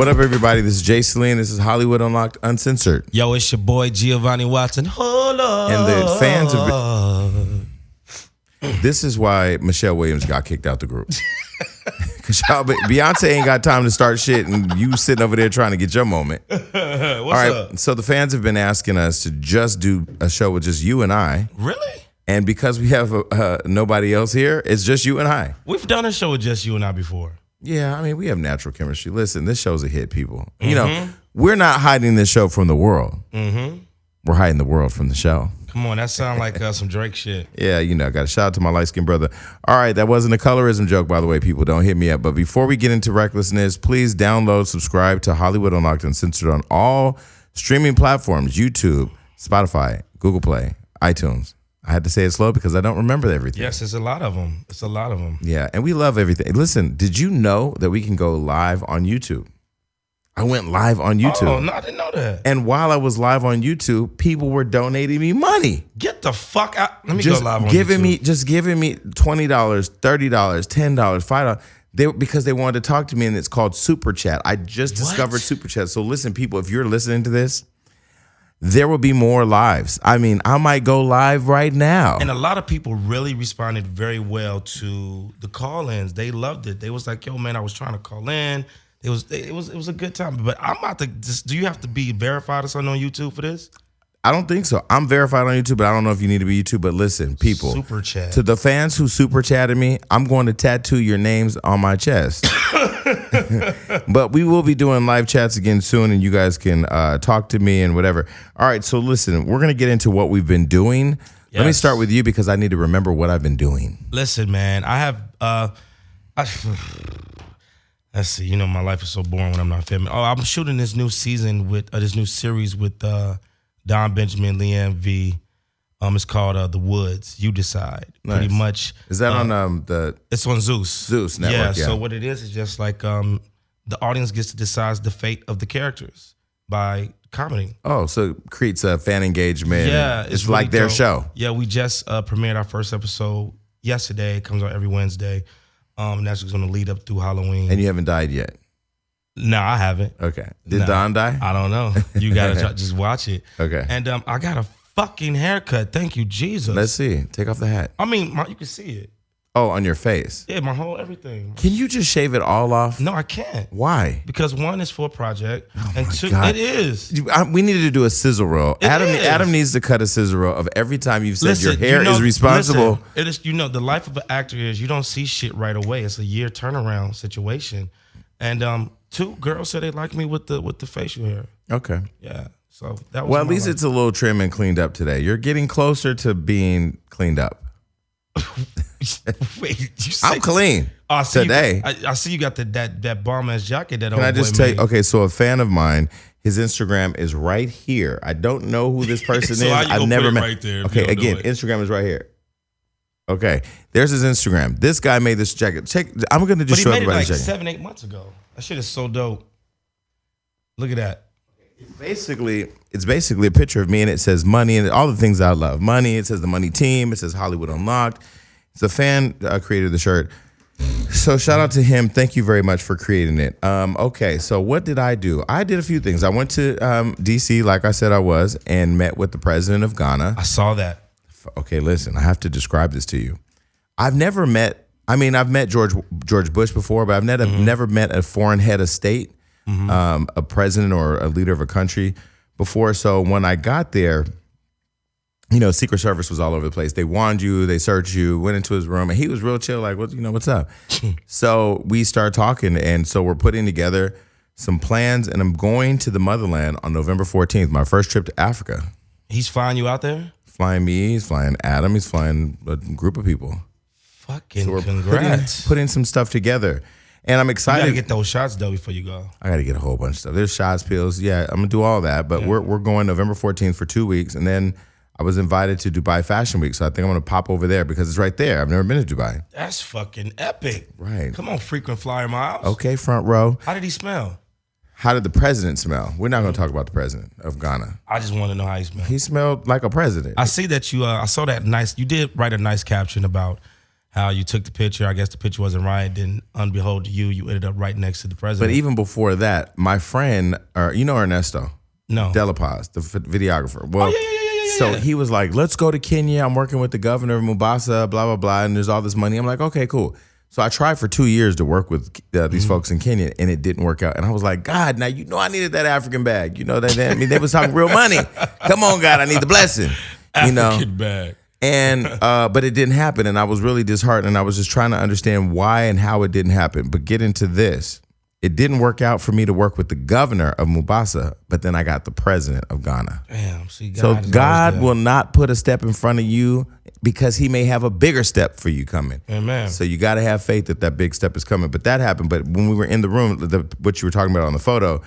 What up, everybody? This is Jay Celine. This is Hollywood Unlocked Uncensored. Yo, it's your boy Giovanni Watson. Hold up. And the fans have been... This is why Michelle Williams got kicked out the group. Because Beyonce ain't got time to start shit, and you sitting over there trying to get your moment. What's All right, up? so the fans have been asking us to just do a show with just you and I. Really? And because we have nobody else here, it's just you and I. We've done a show with just you and I before. Yeah, I mean, we have natural chemistry. Listen, this show's a hit, people. You know, we're not hiding this show from the world. We're hiding the world from the show. Come on, that sounds like some Drake shit. Yeah, you know, got a shout out to my light-skinned brother. All right, that wasn't a colorism joke, by the way, people. Don't hit me up. But before we get into recklessness, please download, subscribe to Hollywood Unlocked Uncensored on all streaming platforms, YouTube, Spotify, Google Play, iTunes. I had to say it slow because I don't remember everything. Yes, it's a lot of them. It's a lot of them. Yeah, and we love everything. Listen, did you know that we can go live on YouTube? I went live on YouTube. Oh, no, I didn't know that. And while I was live on YouTube, people were donating me money. Get the fuck out. Let me Just go live on giving YouTube. giving me $20, $30, $10, $5. Because they wanted to talk to me, and it's called Super Chat. I just discovered Super Chat. So listen, people, if you're listening to this, there will be more lives. I mean, I might go live right now. And a lot of people really responded very well to the call-ins. They loved it. They was like, yo, man, I was trying to call in. It was a good time. But I'm about to just, do you have to be verified or something on YouTube for this? I don't think so. I'm verified on YouTube, but I don't know if you need to be YouTube. But listen, people. Super chat. To the fans who super chatted me, I'm going to tattoo your names on my chest. But we will be doing live chats again soon, and you guys can talk to me and whatever. All right, so listen, we're going to get into what we've been doing. Yes. Let me start with you because I need to remember what I've been doing. Listen, man, I have... let's see. You know, my life is so boring when I'm not filming. Oh, I'm shooting this new season with this new series with Don Benjamin, Leanne V. It's called The Woods. You decide. Nice. Pretty much. Is that on the? It's on Zeus. Zeus Network. Yeah. So what it is just like the audience gets to decide the fate of the characters by commenting. Oh, so it creates a fan engagement. Yeah, it's really like their show. Yeah, we just premiered our first episode yesterday. It comes out every Wednesday. And that's just going to lead up through Halloween. And you haven't died yet? No, I haven't. Okay. Did Don die? I don't know. You got to just watch it. Okay. And I got a fucking haircut. Thank you, Jesus. Let's see. Take off the hat. I mean, you can see it. Oh, on your face? Yeah, my whole everything. Can you just shave it all off? No, I can't. Why? Because one is for a project, and two, God. it is. We needed to do a sizzle roll. Adam needs to cut a sizzle roll of every time you've said your hair is responsible. Listen, it is. You know, the life of an actor is you don't see shit right away. It's a year turnaround situation, and two girls said they like me with the facial hair. Okay. Yeah. So that was. Well, at least it's a little trim and cleaned up today. You're getting closer to being cleaned up. Wait, I'm clean today. I see you got that bomb ass jacket. That Can I just made. Okay, so a fan of mine, his Instagram is right here. I don't know who this person so is. I've never met. Right there Okay, again, Instagram is right here. Okay, there's his Instagram. This guy made this jacket. I'm gonna just show everybody. But he made it like 7-8 months ago. That shit is so dope. Look at that. It's basically a picture of me, and it says money and all the things I love. Money. It says the Money Team. It says Hollywood Unlocked. It's a fan created the shirt. So shout out to him. Thank you very much for creating it. Okay, so what did I do? I did a few things. I went to DC, like I said I was, and met with the president of Ghana. I saw that. Okay, listen, I have to describe this to you. I've met George Bush before, but I've never met a foreign head of state. A president or a leader of a country before. So when I got there, you know, Secret Service was all over the place. They warned you, they searched you, went into his room, and he was real chill, like, what's up? So we start talking, and so we're putting together some plans, and I'm going to the motherland on November 14th, my first trip to Africa. He's flying you out there? Flying me, he's flying Adam, he's flying a group of people. Fucking so we're congrats. Putting some stuff together. And I'm excited. You gotta get those shots though before you go. I gotta get a whole bunch of stuff. There's shots, pills. Yeah, I'm gonna do all that. But we're going November 14th for 2 weeks, and then I was invited to Dubai Fashion Week, so I think I'm gonna pop over there because it's right there. I've never been to Dubai. That's fucking epic. Right. Come on, frequent flyer miles. Okay, front row. How did he smell? How did the president smell? We're not gonna talk about the president of Ghana. I just want to know how he smelled. He smelled like a president. I see that you. I saw that nice. You did write a nice caption about how you took the picture. I guess the picture wasn't right. Then, unbehold to you, you ended up right next to the president. But even before that, my friend, you know Ernesto? No. De La Paz, the videographer. Well, yeah. so he was like, let's go to Kenya. I'm working with the governor of Mombasa, blah, blah, blah. And there's all this money. I'm like, okay, cool. So I tried for 2 years to work with these folks in Kenya, and it didn't work out. And I was like, God, now you know I needed that African bag. You know that? I mean, they was talking real money. Come on, God, I need the blessing. African bag. And but it didn't happen, and I was really disheartened. And I was just trying to understand why and how it didn't happen. But get into this. It didn't work out for me to work with the governor of Mombasa, but then I got the president of Ghana. Damn, see, God will not put a step in front of you because he may have a bigger step for you coming. Amen. So you got to have faith that big step is coming. But that happened. But when we were in the room, what you were talking about on the photo,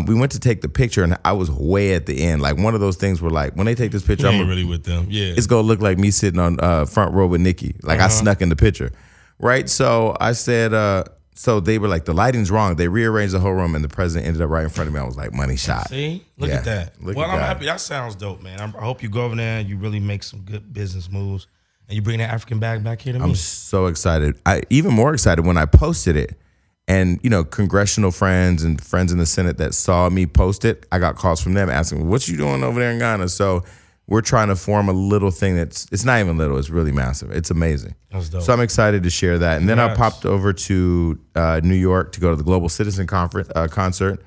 we went to take the picture, and I was way at the end. Like one of those things where, like, when they take this picture, I'm really with them. Yeah, it's gonna look like me sitting on front row with Nikki. Like I snuck in the picture, right? So I said. So they were like, the lighting's wrong. They rearranged the whole room, and the president ended up right in front of me. I was like, money shot. See? Look at that. I'm happy. That sounds dope, man. I hope you go over there and you really make some good business moves, and you bring that African bag back here to me. I'm so excited. Even more excited when I posted it. And, congressional friends and friends in the Senate that saw me post it, I got calls from them asking, what you doing over there in Ghana? So we're trying to form a little thing it's not even little, it's really massive. It's amazing. That's dope. So I'm excited to share that. And then I popped over to New York to go to the Global Citizen concert,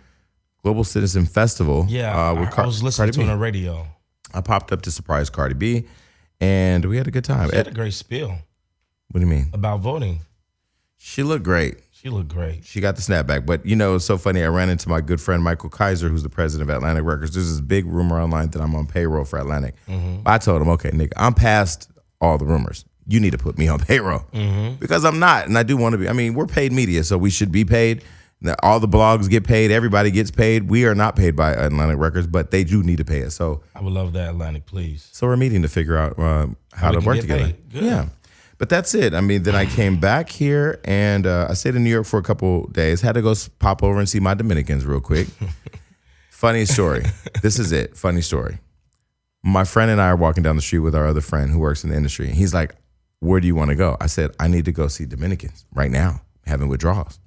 Global Citizen Festival. Yeah, I was listening to it on the radio. I popped up to surprise Cardi B, and we had a good time. She had a great spiel. What do you mean? About voting. She looked great. She looked great. She got the snapback. But, it's so funny. I ran into my good friend, Michael Kaiser, who's the president of Atlantic Records. There's this big rumor online that I'm on payroll for Atlantic. I told him, okay, Nick, I'm past all the rumors. You need to put me on payroll because I'm not. And I do want to be. I mean, we're paid media, so we should be paid. All the blogs get paid. Everybody gets paid. We are not paid by Atlantic Records, but they do need to pay us. So I would love that, Atlantic, please. So we're meeting to figure out how to work together. Good. Yeah. But that's it. I mean, then I came back here, and I stayed in New York for a couple days. Had to go pop over and see my Dominicans real quick. Funny story. This is it. Funny story. My friend and I are walking down the street with our other friend who works in the industry. He's like, where do you want to go? I said, I need to go see Dominicans right now, having withdrawals.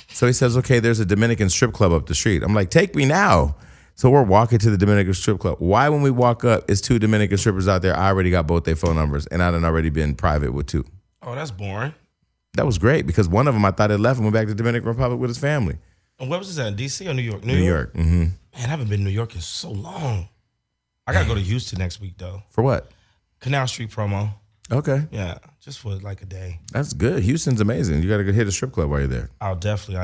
So he says, okay, there's a Dominican strip club up the street. I'm like, take me now. So we're walking to the Dominican strip club. Why, when we walk up, it's two Dominican strippers out there. I already got both their phone numbers, and I done already been private with two. Oh, that's boring. That was great because one of them I thought had left and went back to the Dominican Republic with his family. And where was this at? DC or New York? New York. Mm-hmm. Man, I haven't been to New York in so long. I got to go to Houston next week, though. For what? Canal Street promo. Okay. Yeah, just for like a day. That's good. Houston's amazing. You got to go hit a strip club while you're there. I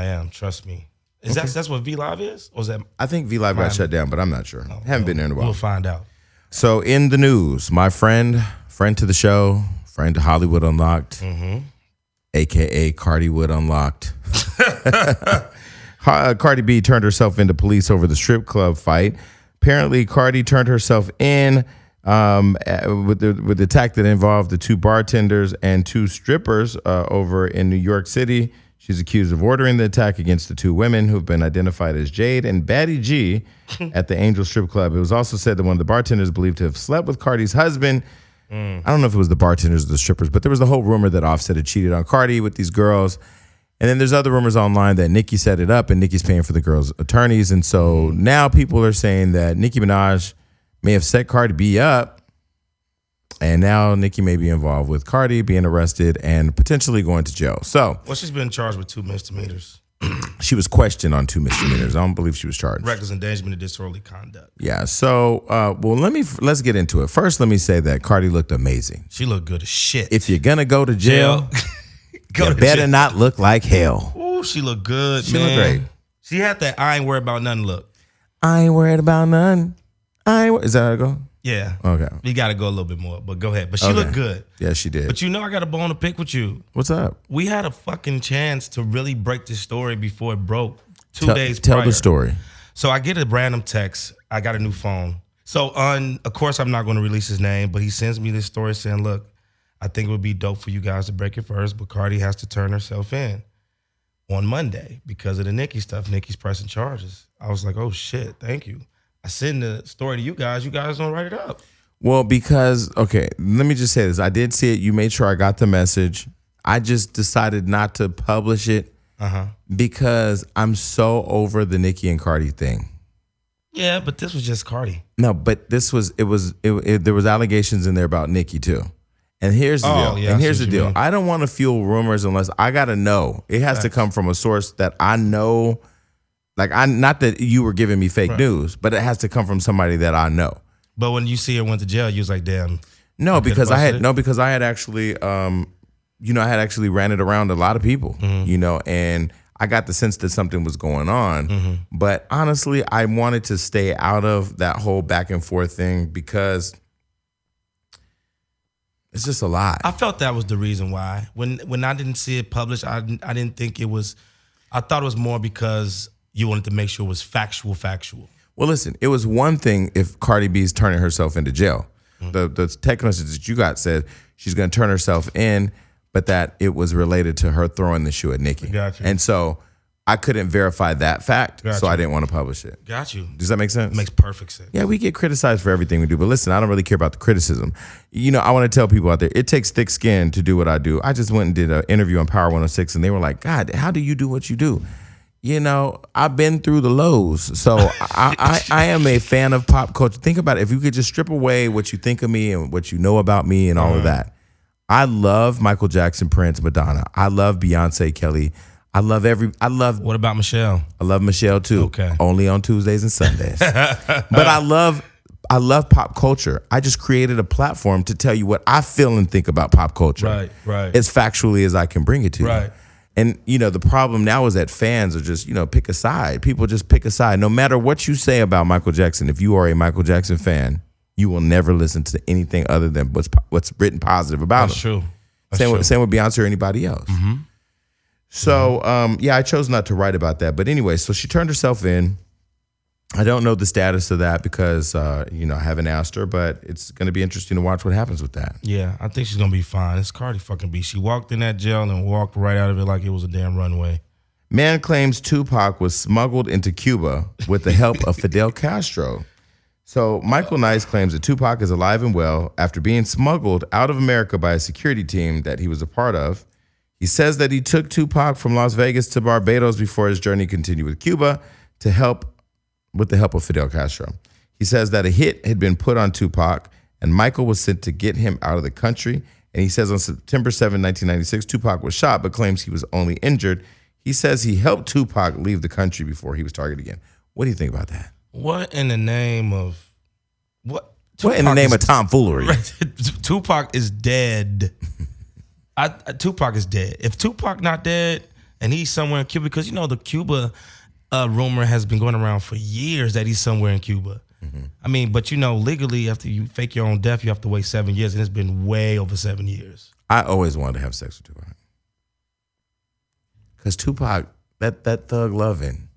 am. Trust me. Is that's what V Live is? Or is that? I think V Live got shut down, but I'm not sure. Haven't been there in a while. We'll find out. So in the news, my friend to the show, friend to Hollywood Unlocked, a.k.a. Cardi Wood Unlocked. Cardi B turned herself into police over the strip club fight. Apparently, Cardi turned herself in with the attack that involved the two bartenders and two strippers over in New York City. She's accused of ordering the attack against the two women who've been identified as Jade and Batty G at the Angel Strip Club. It was also said that one of the bartenders believed to have slept with Cardi's husband. I don't know if it was the bartenders or the strippers, but there was the whole rumor that Offset had cheated on Cardi with these girls. And then there's other rumors online that Nicki set it up and Nicki's paying for the girls' attorneys. And so now people are saying that Nicki Minaj may have set Cardi B up. And now Nicki may be involved with Cardi being arrested and potentially going to jail. So, well, she's been charged with 2 misdemeanors. She was questioned on 2 misdemeanors. I don't believe she was charged. Reckless endangerment of disorderly conduct. Yeah. So, let's get into it. First, let me say that Cardi looked amazing. She looked good as shit. If you're gonna go to jail, you better not look like hell. Ooh, she looked good. She looked great. She had that I ain't worried about nothing look. I ain't worried about none. Is that how it go? Yeah. Okay. You got to go a little bit more, but go ahead. But she looked good. Yeah, she did. But I got a bone to pick with you. What's up? We had a fucking chance to really break this story before it broke 2 days prior. Tell the story. So I get a random text. I got a new phone. So of course, I'm not going to release his name, but he sends me this story saying, look, I think it would be dope for you guys to break it first, but Cardi has to turn herself in on Monday because of the Nicki stuff. Nicki's pressing charges. I was like, oh shit, thank you. I send the story to you guys. You guys don't write it up. Well, because, okay, let me just say this. I did see it. You made sure I got the message. I just decided not to publish it because I'm so over the Nicki and Cardi thing. Yeah, but this was just Cardi. No, but there was allegations in there about Nicki too. And here's the deal. Yeah, and here's the deal. I don't want to fuel rumors unless I got to know. It has to come from a source that I know. Like, not that you were giving me fake news, but it has to come from somebody that I know. But when you see her went to jail, you was like, damn. No, because I had actually I had actually ran it around a lot of people, and I got the sense that something was going on. But honestly, I wanted to stay out of that whole back and forth thing because it's just a lot. I felt that was the reason why. When I didn't see it published, I didn't think it was. I thought it was more because you wanted to make sure it was factual. Well, listen, it was one thing if Cardi B's turning herself into jail. The text message that you got said she's going to turn herself in, but that it was related to her throwing the shoe at Nicki. Gotcha. And so I couldn't verify that fact, so I didn't want to publish it. Got you. Does that make sense? It makes perfect sense. Yeah, we get criticized for everything we do, but listen, I don't really care about the criticism. I want to tell people out there, it takes thick skin to do what I do. I just went and did an interview on Power 106, and they were like, God, how do you do what you do? I've been through the lows, so I am a fan of pop culture. Think about it. If you could just strip away what you think of me and what you know about me and all of that. I love Michael Jackson, Prince, Madonna. I love Beyonce, Kelly. What about Michelle? I love Michelle too. Okay. Only on Tuesdays and Sundays. But I love pop culture. I just created a platform to tell you what I feel and think about pop culture. Right. As factually as I can bring it to you. And, the problem now is that fans are just, pick a side. People just pick a side. No matter what you say about Michael Jackson, if you are a Michael Jackson fan, you will never listen to anything other than what's written positive about him. That's true. Same with Beyonce or anybody else. So, I chose not to write about that. But anyway, so she turned herself in. I don't know the status of that because, I haven't asked her, but it's going to be interesting to watch what happens with that. Yeah, I think she's going to be fine. It's Cardi fucking B. She walked in that jail and walked right out of it like it was a damn runway. Man claims Tupac was smuggled into Cuba with the help of Fidel Castro. So Michael Nice claims that Tupac is alive and well after being smuggled out of America by a security team that he was a part of. He says that he took Tupac from Las Vegas to Barbados before his journey continued with Cuba with the help of Fidel Castro. He says that a hit had been put on Tupac and Michael was sent to get him out of the country. And he says on September 7, 1996, Tupac was shot, but claims he was only injured. He says he helped Tupac leave the country before he was targeted again. What do you think about that? What in the name of what? What in the name of tomfoolery? Tupac is dead. Tupac is dead. If Tupac not dead and he's somewhere in Cuba, because the Cuba rumor has been going around for years that he's somewhere in Cuba. I mean, but legally, after you fake your own death, you have to wait 7 years, and it's been way over 7 years. I always wanted to have sex with Tupac. Because Tupac, that thug loving.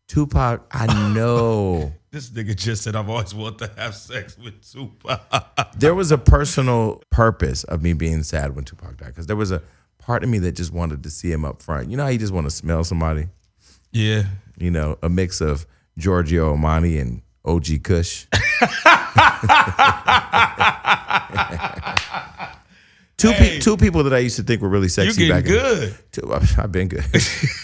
Tupac, I know. This nigga just said, I've always wanted to have sex with Tupac. There was a personal purpose of me being sad when Tupac died, because there was a part of me that just wanted to see him up front. You know how you just want to smell somebody? Yeah. A mix of Giorgio Armani and OG Kush. Two people that I used to think were really sexy. You're getting good. I've been good.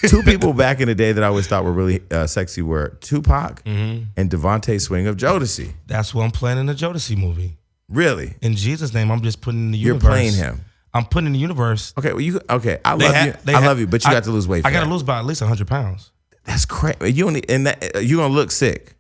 Two people back in the day that I always thought were really sexy were Tupac and Devontae Swing of Jodeci. That's why I'm planning a Jodeci movie. Really? In Jesus' name, I'm just putting in the universe. You're playing him. I'm putting in the universe. Okay, well I love you, but you got to lose weight. I got to lose by at least 100 pounds. That's crazy. You're gonna look sick.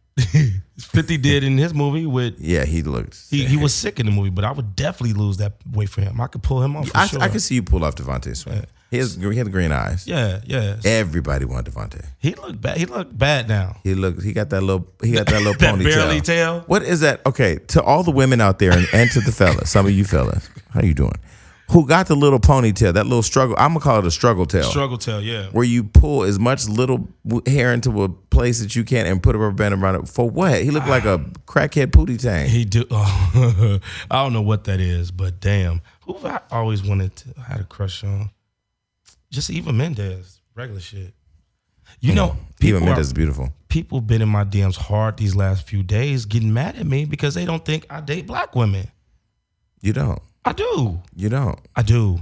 50 did in his movie with. Yeah, he looked. He was sick in the movie, but I would definitely lose that weight for him. I could pull him off. Sure. I could see you pull off Devontae Swing. He had green eyes. Yeah. Everybody wanted Devontae. He looked bad. He looked bad now. He got that little ponytail. Barely tail. What is that? Okay, to all the women out there and to the fellas, some of you fellas, how you doing? Who got the little ponytail, that little struggle? I'm gonna call it a struggle tail. Struggle tail, yeah. Where you pull as much little hair into a place that you can and put a rubber band around it. For what? He looked like a crackhead pootie tang. He do. Oh, I don't know what that is, but damn, who I always had a crush on? Just Eva Mendes, regular shit. You know, Eva Mendes is beautiful. People been in my DMs hard these last few days, getting mad at me because they don't think I date black women. You don't. I do. You don't. I do.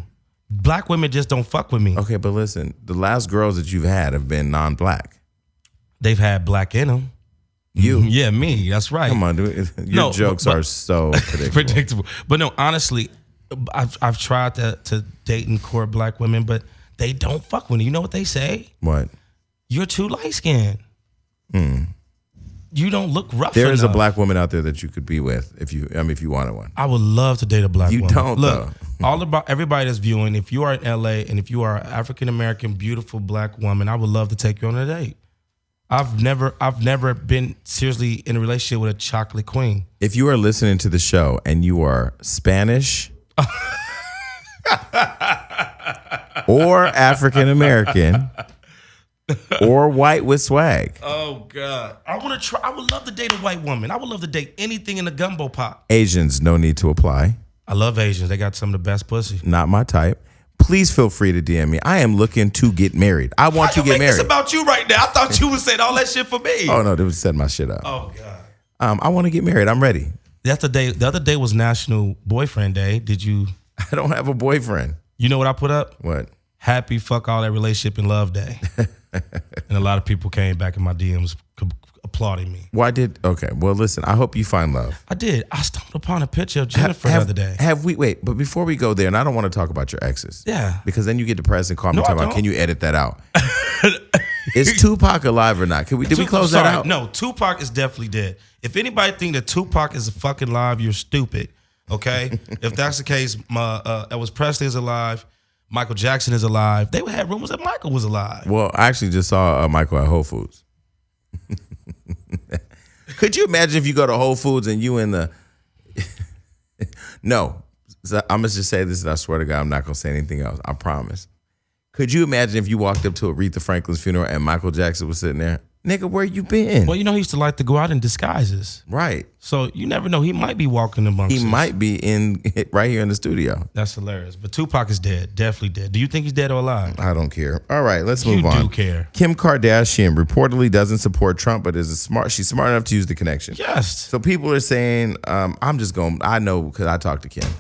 Black women just don't fuck with me. Okay, but listen, the last girls that you've had have been non-black. They've had black in them. You? Yeah, me. That's right. Come on, dude. Your jokes are so predictable. But no, honestly, I've tried to date and court black women, but they don't fuck with me. You know what they say? What? You're too light skinned. You don't look rough There is a enough. black woman out there that you could be with if you wanted one. I would love to date a black woman. You don't, look, though. all about everybody that's viewing, if you are in LA and if you are an African American, beautiful black woman, I would love to take you on a date. I've never been seriously in a relationship with a chocolate queen. If you are listening to the show and you are Spanish or African American or white with swag, Oh God, I want to try. I would love to date a white woman. I would love to date anything in the gumbo pot. Asians, no need to apply. I love Asians. They got some of the best pussy. Not my type. Please feel free to DM me. I am looking to get married. I want to get married. It's about you right now. I thought you was saying all that shit for me. Oh no, they was setting my shit up. Oh God. I want to get married. I'm ready. That's the day. The other day was National Boyfriend Day. Did you? I don't have a boyfriend. You know what I put up? What? Happy fuck all that relationship and love day. And a lot of people came back in my DMs applauding me. Okay, well listen, I hope you find love. I did. I stumbled upon a picture of Jennifer the other day. Wait, but before we go there, and I don't want to talk about your exes. Yeah. Because then you get depressed and call me No, I talking about, don't. can you edit that out? Is Tupac alive or not? Did we close that out? No, Tupac is definitely dead. If anybody think that Tupac is fucking alive, you're stupid. Okay? If that's the case, Elvis Presley is alive. Michael Jackson is alive. They had rumors that Michael was alive. Well, I actually just saw Michael at Whole Foods. Could you imagine if you go to Whole Foods and you in the... No. So I'm going to just say this, and I swear to God, I'm not going to say anything else. I promise. Could you imagine if you walked up to Aretha Franklin's funeral and Michael Jackson was sitting there? Nigga, where you been? Well, you know, he used to like to go out in disguises. Right. So you never know. He might be walking amongst us. He might be right here in the studio. That's hilarious. But Tupac is dead. Definitely dead. Do you think he's dead or alive? I don't care. All right, let's move on. You do care. Kim Kardashian reportedly doesn't support Trump, but she's smart enough to use the connection. Yes. So people are saying, I know because I talked to Kim.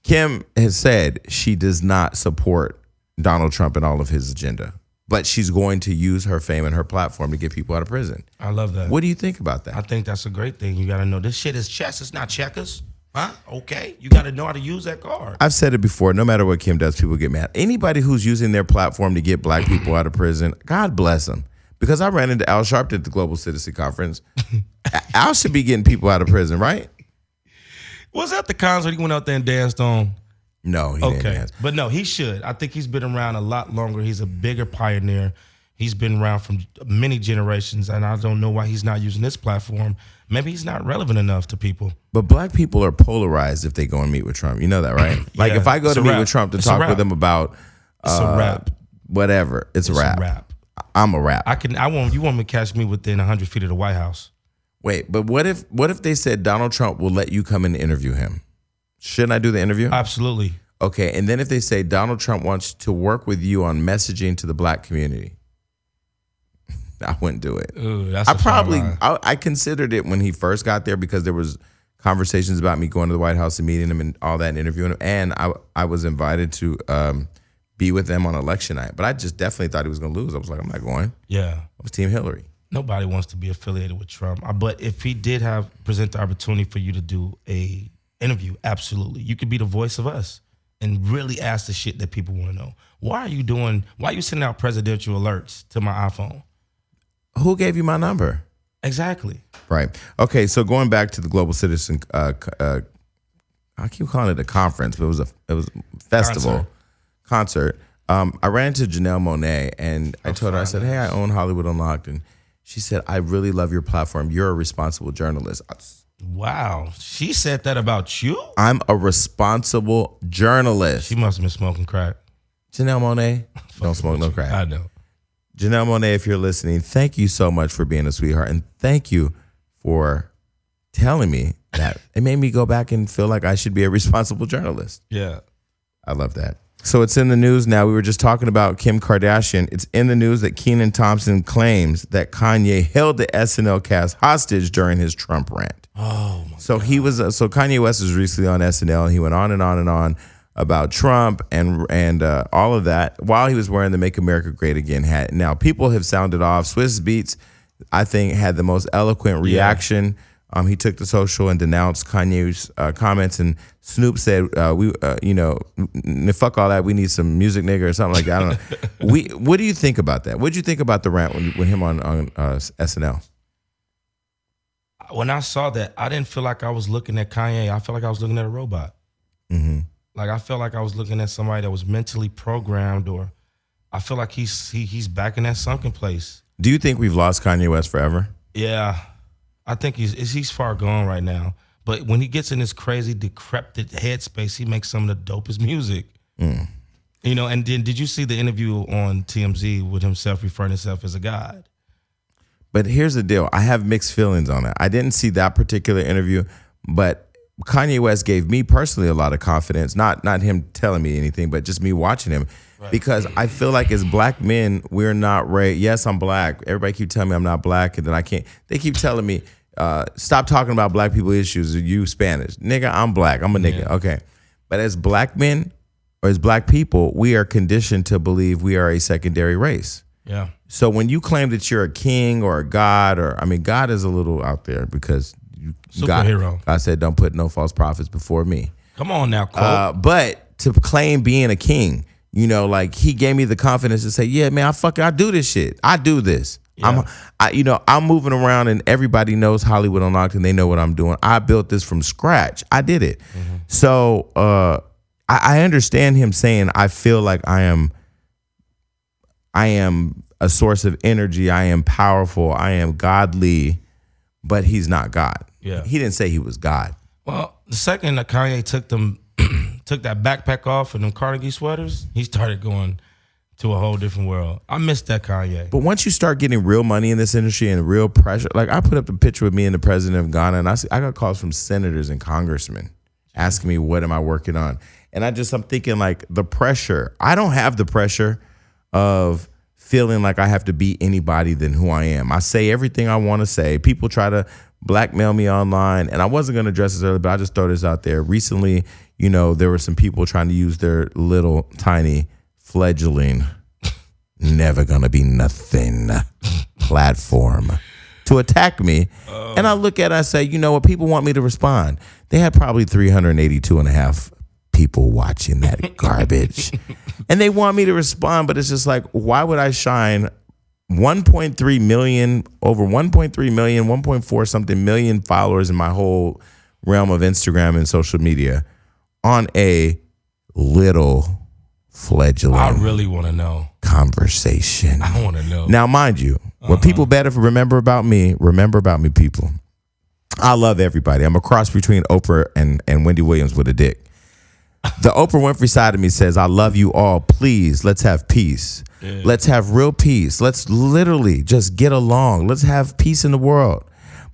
Kim has said she does not support Donald Trump and all of his agenda, but she's going to use her fame and her platform to get people out of prison. I love that. What do you think about that? I think that's a great thing. You got to know this shit is chess. It's not checkers. Huh? Okay. You got to know how to use that card. I've said it before. No matter what Kim does, people get mad. Anybody who's using their platform to get black people out of prison, God bless them. Because I ran into Al Sharpton at the Global Citizen Conference. Al should be getting people out of prison, right? Was that the concert he went out there and danced on? No, he didn't dance. But no, he should. I think he's been around a lot longer. He's a bigger pioneer. He's been around from many generations, and I don't know why he's not using this platform. Maybe he's not relevant enough to people. But black people are polarized if they go and meet with Trump. You know that, right? Like if I go to meet with Trump to talk with him about it's a rap. Whatever, it's a rap. I'm a rap. You want me to catch me within 100 feet of the White House. Wait, but what if they said Donald Trump will let you come and interview him? Shouldn't I do the interview? Absolutely. Okay, and then if they say Donald Trump wants to work with you on messaging to the black community, I wouldn't do it. Ooh, that's I considered it when he first got there because there was conversations about me going to the White House and meeting him and all that and interviewing him, and I was invited to be with them on election night. But I just definitely thought he was going to lose. I was like, I'm not going. Yeah. I was Team Hillary. Nobody wants to be affiliated with Trump. But if he did present the opportunity for you to do a interview, absolutely. You could be the voice of us and really ask the shit that people want to know. Why are you sending out presidential alerts to my iPhone? Who gave you my number? Exactly. Right. Okay, so going back to the Global Citizen, I keep calling it a conference, but it was a festival, concert. I ran into Janelle Monáe, and I told her, I said, hey, I own Hollywood Unlocked, and she said, I really love your platform. You're a responsible journalist. Wow. She said that about you? I'm a responsible journalist. She must have been smoking crack. Janelle Monáe, don't smoke no crack. I know. Janelle Monáe, if you're listening, thank you so much for being a sweetheart, and thank you for telling me that. It made me go back and feel like I should be a responsible journalist. Yeah. I love that. So it's in the news now. We were just talking about Kim Kardashian. It's in the news that Kenan Thompson claims that Kanye held the SNL cast hostage during his Trump rant. Oh, my So he was. So Kanye West was recently on SNL, and he went on and on and on about Trump and all of that while he was wearing the "Make America Great Again" hat. Now people have sounded off. Swiss Beats, I think, had the most eloquent reaction. He took to social and denounced Kanye's comments, and Snoop said, fuck all that. We need some music, nigga, or something like that. I don't know. What do you think about that? What did you think about the rant with him on SNL? When I saw that, I didn't feel like I was looking at Kanye. I felt like I was looking at a robot. Mm-hmm. Like I felt like I was looking at somebody that was mentally programmed, or I feel like he's back in that sunken place. Do you think we've lost Kanye West forever? Yeah, I think he's far gone right now. But when he gets in this crazy, decrepit headspace, he makes some of the dopest music. Mm. You know, and then did you see the interview on TMZ with himself referring to himself as a god? But here's the deal. I have mixed feelings on it. I didn't see that particular interview, but Kanye West gave me personally a lot of confidence. Not him telling me anything, but just me watching him. Right. Because I feel like as black men, we're not right. Yes, I'm black. Everybody keep telling me I'm not black and that I can't. They keep telling me, stop talking about black people issues. You Spanish. Nigga, I'm black. I'm a nigga. Yeah. Okay. But as black men or as black people, we are conditioned to believe we are a secondary race. Yeah. So when you claim that you're a king or a god, God is a little out there because superhero. God said, don't put no false prophets before me. Come on now, Cole. But to claim being a king, like he gave me the confidence to say, yeah, man, I do this shit. I do this. Yeah. I'm moving around and everybody knows Hollywood Unlocked and they know what I'm doing. I built this from scratch. I did it. Mm-hmm. So I understand him saying, I feel like I am a source of energy. I am powerful. I am godly, but he's not God. Yeah. He didn't say he was God. Well, the second that Kanye took that backpack off and them Cardi sweaters, he started going to a whole different world. I miss that Kanye. But once you start getting real money in this industry and real pressure, like I put up the picture with me and the president of Ghana, and I got calls from senators and congressmen asking me, what am I working on? And I'm thinking like the pressure. I don't have the pressure of feeling like I have to be anybody than who I am. I say everything I want to say. People try to blackmail me online, and I wasn't going to address this earlier, but I just throw this out there. Recently, there were some people trying to use their little tiny fledgling, never gonna be nothing platform to attack me. And I look at it, I say, you know what, people want me to respond. They had probably 382 and a half people watching that garbage. And they want me to respond, but it's just like, why would I shine 1.3 million, over 1.3 million, 1.4 something million followers in my whole realm of Instagram and social media on a little fledgling? I really want to know. Conversation. I want to know. Now, mind you, what people better remember about me, people. I love everybody. I'm a cross between Oprah and Wendy Williams with a dick. The Oprah Winfrey side of me says, I love you all. Please, let's have peace. Yeah. Let's have real peace. Let's literally just get along. Let's have peace in the world.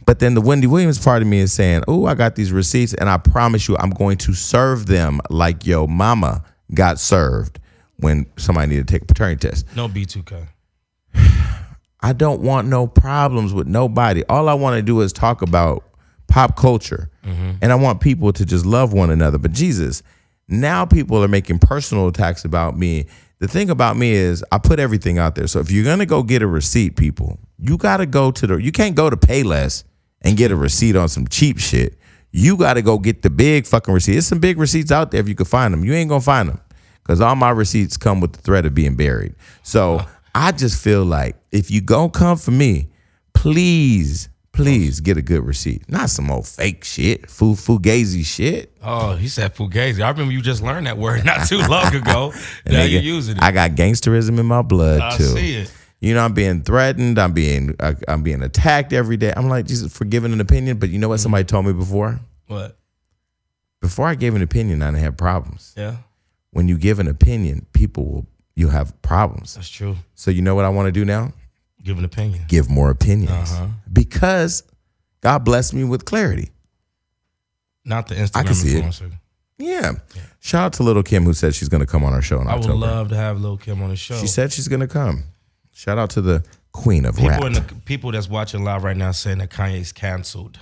But then the Wendy Williams part of me is saying, oh, I got these receipts, and I promise you I'm going to serve them like your mama got served when somebody needed to take a paternity test. No B2K. I don't want no problems with nobody. All I want to do is talk about pop culture. Mm-hmm. And I want people to just love one another. But Jesus, now people are making personal attacks about me. The thing about me is I put everything out there. So if you're going to go get a receipt, people, you got to go to you can't go to Payless and get a receipt on some cheap shit. You got to go get the big fucking receipt. There's some big receipts out there if you can find them. You ain't going to find them because all my receipts come with the threat of being buried. So I just feel like if you going to come for me, please get a good receipt. Not some old fake shit, fugazi shit. Oh, he said fugazi. I remember you just learned that word not too long ago. Now you're using it. I got gangsterism in my blood too. I see it. I'm being threatened. I'm being attacked every day. I'm like, Jesus, for giving an opinion. But you know what somebody told me before? What? Before I gave an opinion, I didn't have problems. Yeah. When you give an opinion, you'll have problems. That's true. So you know what I want to do now? Give an opinion. Give more opinions. Because God blessed me with clarity. Not the Instagram I can see influencer. Yeah. Shout out to Little Kim who said she's going to come on our show in October. I would love to have Lil Kim on the show. She said she's going to come. Shout out to the queen of rap. People that's watching live right now saying that Kanye's canceled.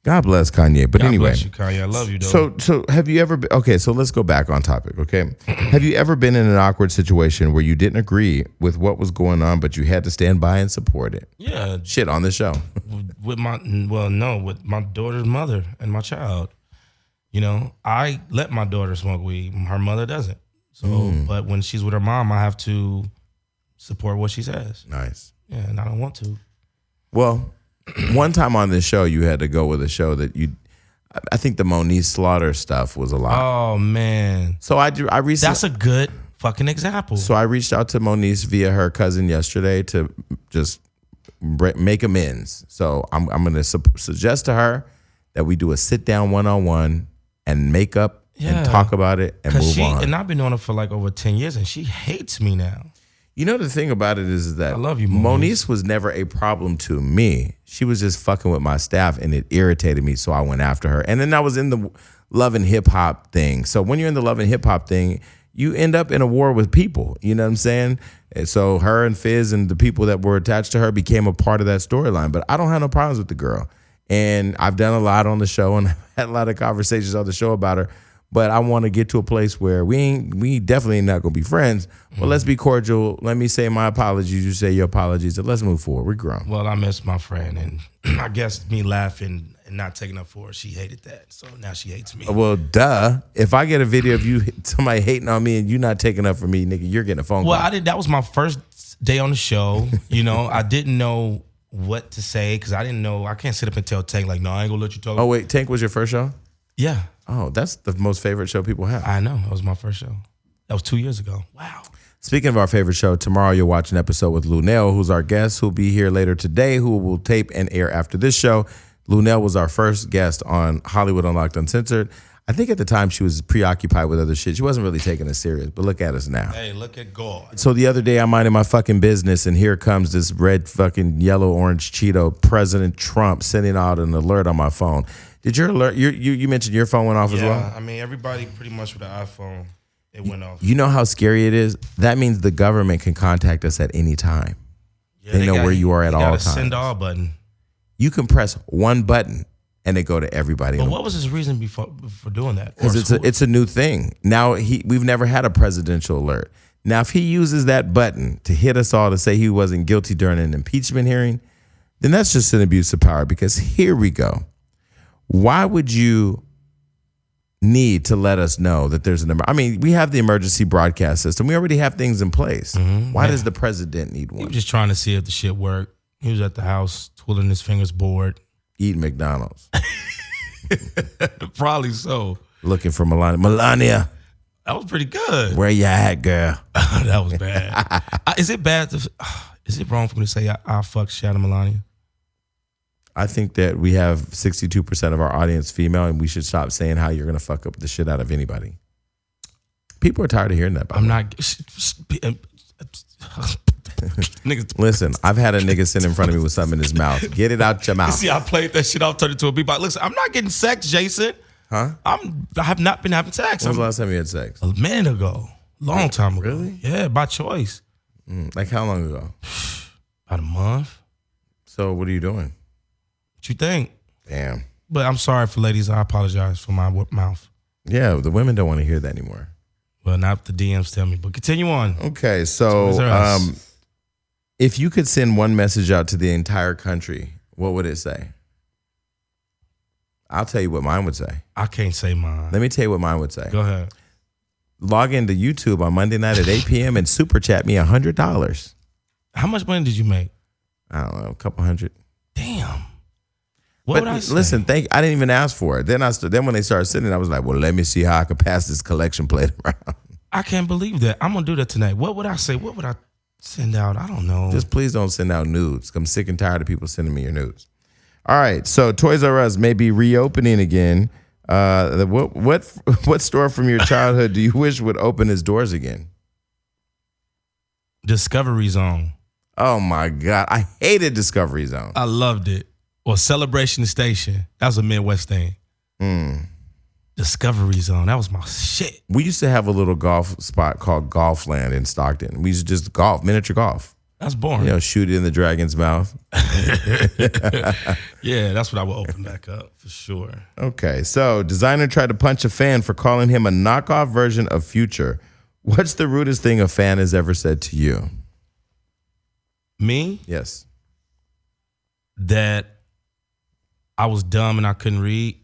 God bless Kanye. But anyway. God bless you, Kanye. I love you, though. So have you ever been, okay, so let's go back on topic, okay? Have you ever been in an awkward situation where you didn't agree with what was going on, but you had to stand by and support it? Yeah. Shit, on this show. With my daughter's mother and my child. You know, I let my daughter smoke weed. Her mother doesn't. So, but when she's with her mom, I have to support what she says. Nice. Yeah, and I don't want to. Well, one time on this show, you had to go with a show that I think the Moniece Slaughter stuff was a lot. Oh, man. So I recently. That's a good fucking example. So I reached out to Moniece via her cousin yesterday to just make amends. So I'm going to suggest to her that we do a sit down one-on-one and make up and talk about it and move on. And I've been on it for like over 10 years, and she hates me now. You know, the thing about it is that I love you, Moniece was never a problem to me. She was just fucking with my staff, and it irritated me, so I went after her. And then I was in the love and hip hop thing. So when you're in the love and hip hop thing, you end up in a war with people. You know what I'm saying? And so her and Fizz and the people that were attached to her became a part of that storyline. But I don't have no problems with the girl. And I've done a lot on the show and had a lot of conversations on the show about her. But I want to get to a place where we definitely not going to be friends. But let's be cordial. Let me say my apologies. You say your apologies. And let's move forward. We're grown. Well, I miss my friend. And I guess me laughing and not taking up for her, she hated that. So now she hates me. Well, duh. If I get a video of you, somebody hating on me and you not taking up for me, nigga, you're getting a phone call. Well, that was my first day on the show. You know, I didn't know what to say because I didn't know. I can't sit up and tell Tank like, no, I ain't going to let you talk. Oh, wait. Tank was your first show? Yeah. Oh, that's the most favorite show people have. I know. That was my first show. That was 2 years ago. Wow. Speaking of our favorite show, tomorrow you'll watch an episode with Lunel, who's our guest, who'll be here later today, who will tape and air after this show. Lunel was our first guest on Hollywood Unlocked Uncensored. I think at the time she was preoccupied with other shit. She wasn't really taking us serious, but look at us now. Hey, look at God. So the other day I'm minding my fucking business and here comes this red fucking yellow orange Cheeto, President Trump, sending out an alert on my phone. Did your alert, you mentioned your phone went off as well? Yeah, I mean, everybody pretty much with the iPhone, it went off. You know how scary it is? That means the government can contact us at any time. Yeah, they know where you are at all times. Send all button. You can press one button and it go to everybody. But what was his reason for doing that? Because it's a new thing. Now we've never had a presidential alert. Now if he uses that button to hit us all to say he wasn't guilty during an impeachment hearing, then that's just an abuse of power. Because here we go. Why would you need to let us know that there's we have the emergency broadcast system. We already have things in place. Mm-hmm. Why does the president need one? He was just trying to see if the shit worked. He was at the house twiddling his fingers bored. Eating McDonald's. Probably so. Looking for Melania. Melania. That was pretty good. Where you at, girl? That was bad. Is it bad? Is it wrong for me to say I fuck Shannon Melania? I think that we have 62% of our audience female, and we should stop saying how you're going to fuck up the shit out of anybody. People are tired of hearing that. I'm not. Listen, I've had a nigga sit in front of me with something in his mouth. Get it out your mouth. See, I played that shit off, turned it to a beatbox. Listen, I'm not getting sex, Jason. Huh? I have not been having sex. When was the last time you had sex? A minute ago. Long time ago. Really? Yeah, by choice. Like how long ago? About a month. So what are you doing? What you think? Damn. But I'm sorry for ladies. I apologize for my mouth. Yeah, the women don't want to hear that anymore. Well, not the DMs tell me, but continue on. Okay, so if you could send one message out to the entire country, what would it say? I'll tell you what mine would say. I can't say mine. Let me tell you what mine would say. Go ahead. Log into YouTube on Monday night at 8 p.m. and super chat me $100. How much money did you make? I don't know, a couple hundred. Damn. What would I say? Listen, I didn't even ask for it. Then when they started sending, I was like, well, let me see how I could pass this collection plate around. I can't believe that. I'm going to do that tonight. What would I say? What would I send out? I don't know. Just please don't send out nudes. I'm sick and tired of people sending me your nudes. All right, so Toys R Us may be reopening again. What store from your childhood do you wish would open its doors again? Discovery Zone. Oh, my God. I hated Discovery Zone. I loved it. Or Celebration Station. That was a Midwest thing. Discovery Zone. That was my shit. We used to have a little golf spot called Golfland in Stockton. We used to just golf, miniature golf. That's boring. You know, shoot it in the dragon's mouth. Yeah, that's what I would open back up for sure. Okay, so designer tried to punch a fan for calling him a knockoff version of Future. What's the rudest thing a fan has ever said to you? Me? Yes. That I was dumb and I couldn't read.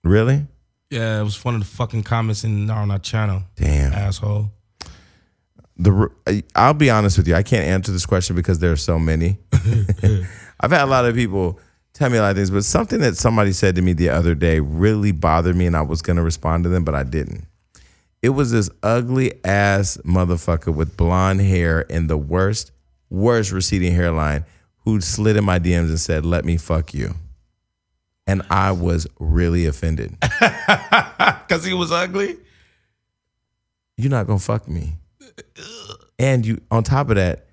Really? Yeah, it was one of the fucking comments on our channel. Damn. Asshole. I'll be honest with you. I can't answer this question because there are so many. I've had a lot of people tell me a lot of things, but something that somebody said to me the other day really bothered me, and I was going to respond to them, but I didn't. It was this ugly ass motherfucker with blonde hair and the worst receding hairline who slid in my DMs and said, "Let me fuck you." And I was really offended. Because he was ugly? You're not going to fuck me. And you, on top of that,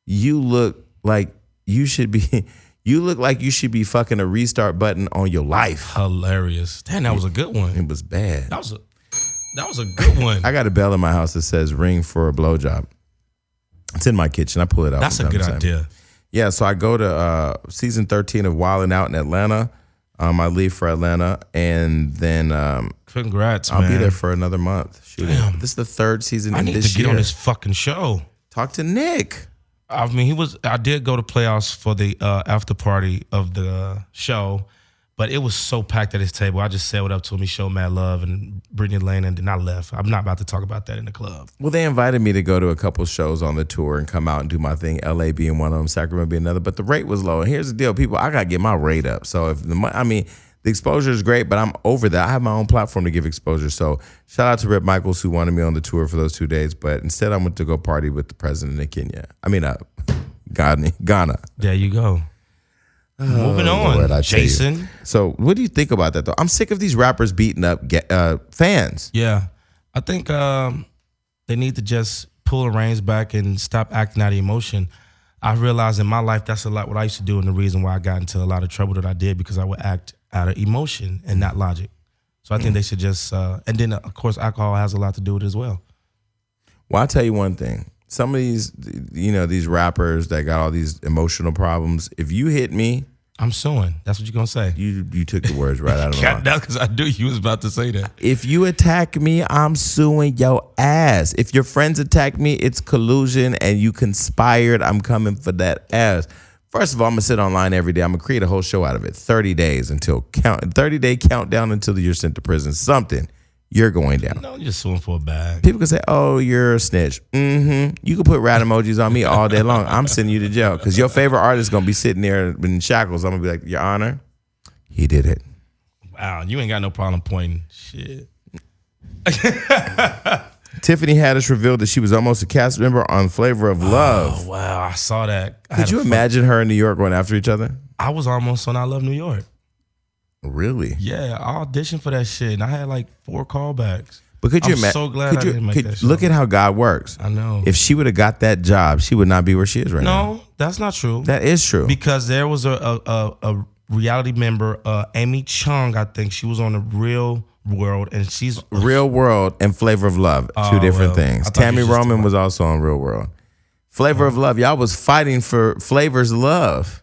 you look like you should be, you look like you should be fucking a restart button on your life. Hilarious. Damn, that was a good one. It was bad. That was a good one. I got a bell in my house that says ring for a blowjob. It's in my kitchen. I pull it out. That's a good idea. Yeah, so I go to season 13 of Wildin' Out in Atlanta. I leave for Atlanta, and then congrats, I'll man. be there for another month shooting. Damn. This is the third season I in need this to get year. on this fucking show. Talk to Nick. I mean, I did go to playoffs for the after party of the show, but it was so packed at his table. I just said what up to him. He showed mad love, and Brittany Lane, and then I left. I'm not about to talk about that in the club. Well, they invited me to go to a couple shows on the tour and come out and do my thing. LA being one of them, Sacramento being another, but the rate was low. And here's the deal, people, I gotta get my rate up. So the exposure is great, but I'm over that. I have my own platform to give exposure. So shout out to Rip Michaels who wanted me on the tour for those 2 days. But instead, I went to go party with the president of Kenya. Ghana. There you go. Moving on, Lord, Jason. So what do you think about that, though? I'm sick of these rappers beating up fans. Yeah, I think they need to just pull the reins back and stop acting out of emotion. I realized in my life that's a lot what I used to do, and the reason why I got into a lot of trouble that I did because I would act out of emotion and not logic. So I think they should just, and then of course alcohol has a lot to do with it as well. Well, I'll tell you one thing. Some of these, these rappers that got all these emotional problems, if you hit me, I'm suing. That's what you're going to say. You took the words right out of my mouth. That's because I knew you was about to say that. If you attack me, I'm suing your ass. If your friends attack me, it's collusion and you conspired. I'm coming for that ass. First of all, I'm going to sit online every day. I'm going to create a whole show out of it. 30 day countdown until you're sent to prison. Something. You're going down. No, you're just suing for a bag. People can say, "Oh, you're a snitch." Mm-hmm. You can put rat emojis on me all day long. I'm sending you to jail because your favorite artist is going to be sitting there in shackles. I'm going to be like, "Your Honor, he did it." Wow, you ain't got no problem pointing. Shit. Tiffany Haddish revealed that she was almost a cast member on Flavor of Love. Oh, wow, I saw that. Could you imagine her in New York going after each other? I was almost on I Love New York. Really? Yeah, I auditioned for that shit, and I had like 4 callbacks. But could you imagine? So glad I didn't make that show. Look at how God works. I know. If she would have got that job, she would not be where she is right now. No, that's not true. That is true. Because there was a reality member, Amy Chung, I think. She was on The Real World, and she's... Real World and Flavor of Love, two different things. Tammy Roman was also on Real World. Flavor of Love, y'all was fighting for Flavor's love.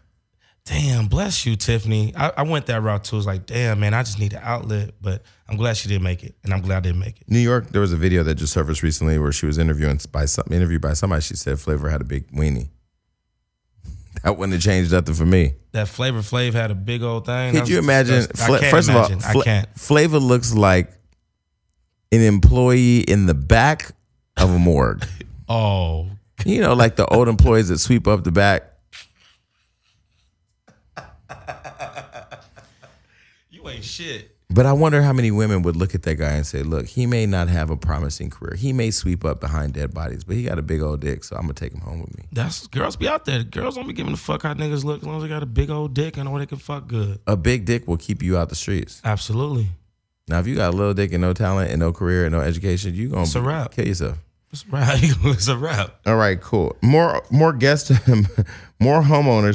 Damn, bless you, Tiffany. I went that route too. It was like, damn, man, I just need an outlet. But I'm glad she didn't make it, and I'm glad I didn't make it. New York, there was a video that just surfaced recently where she was interviewed by somebody. She said Flavor had a big weenie. That wouldn't have changed nothing for me. That Flavor Flav had a big old thing. Could you imagine? First of all, I can't. Flavor looks like an employee in the back of a morgue. Oh. You know, like the old employees that sweep up the back. You ain't shit. But I wonder how many women would look at that guy and say, look, he may not have a promising career. He may sweep up behind dead bodies, but he got a big old dick, so I'm going to take him home with me. That's girls be out there. Girls don't be giving a fuck how niggas look as long as they got a big old dick and know they can fuck good. A big dick will keep you out the streets. Absolutely. Now, if you got a little dick and no talent and no career and no education, you're going to kill yourself. It's a wrap. It's a wrap. All right, cool. More homeowners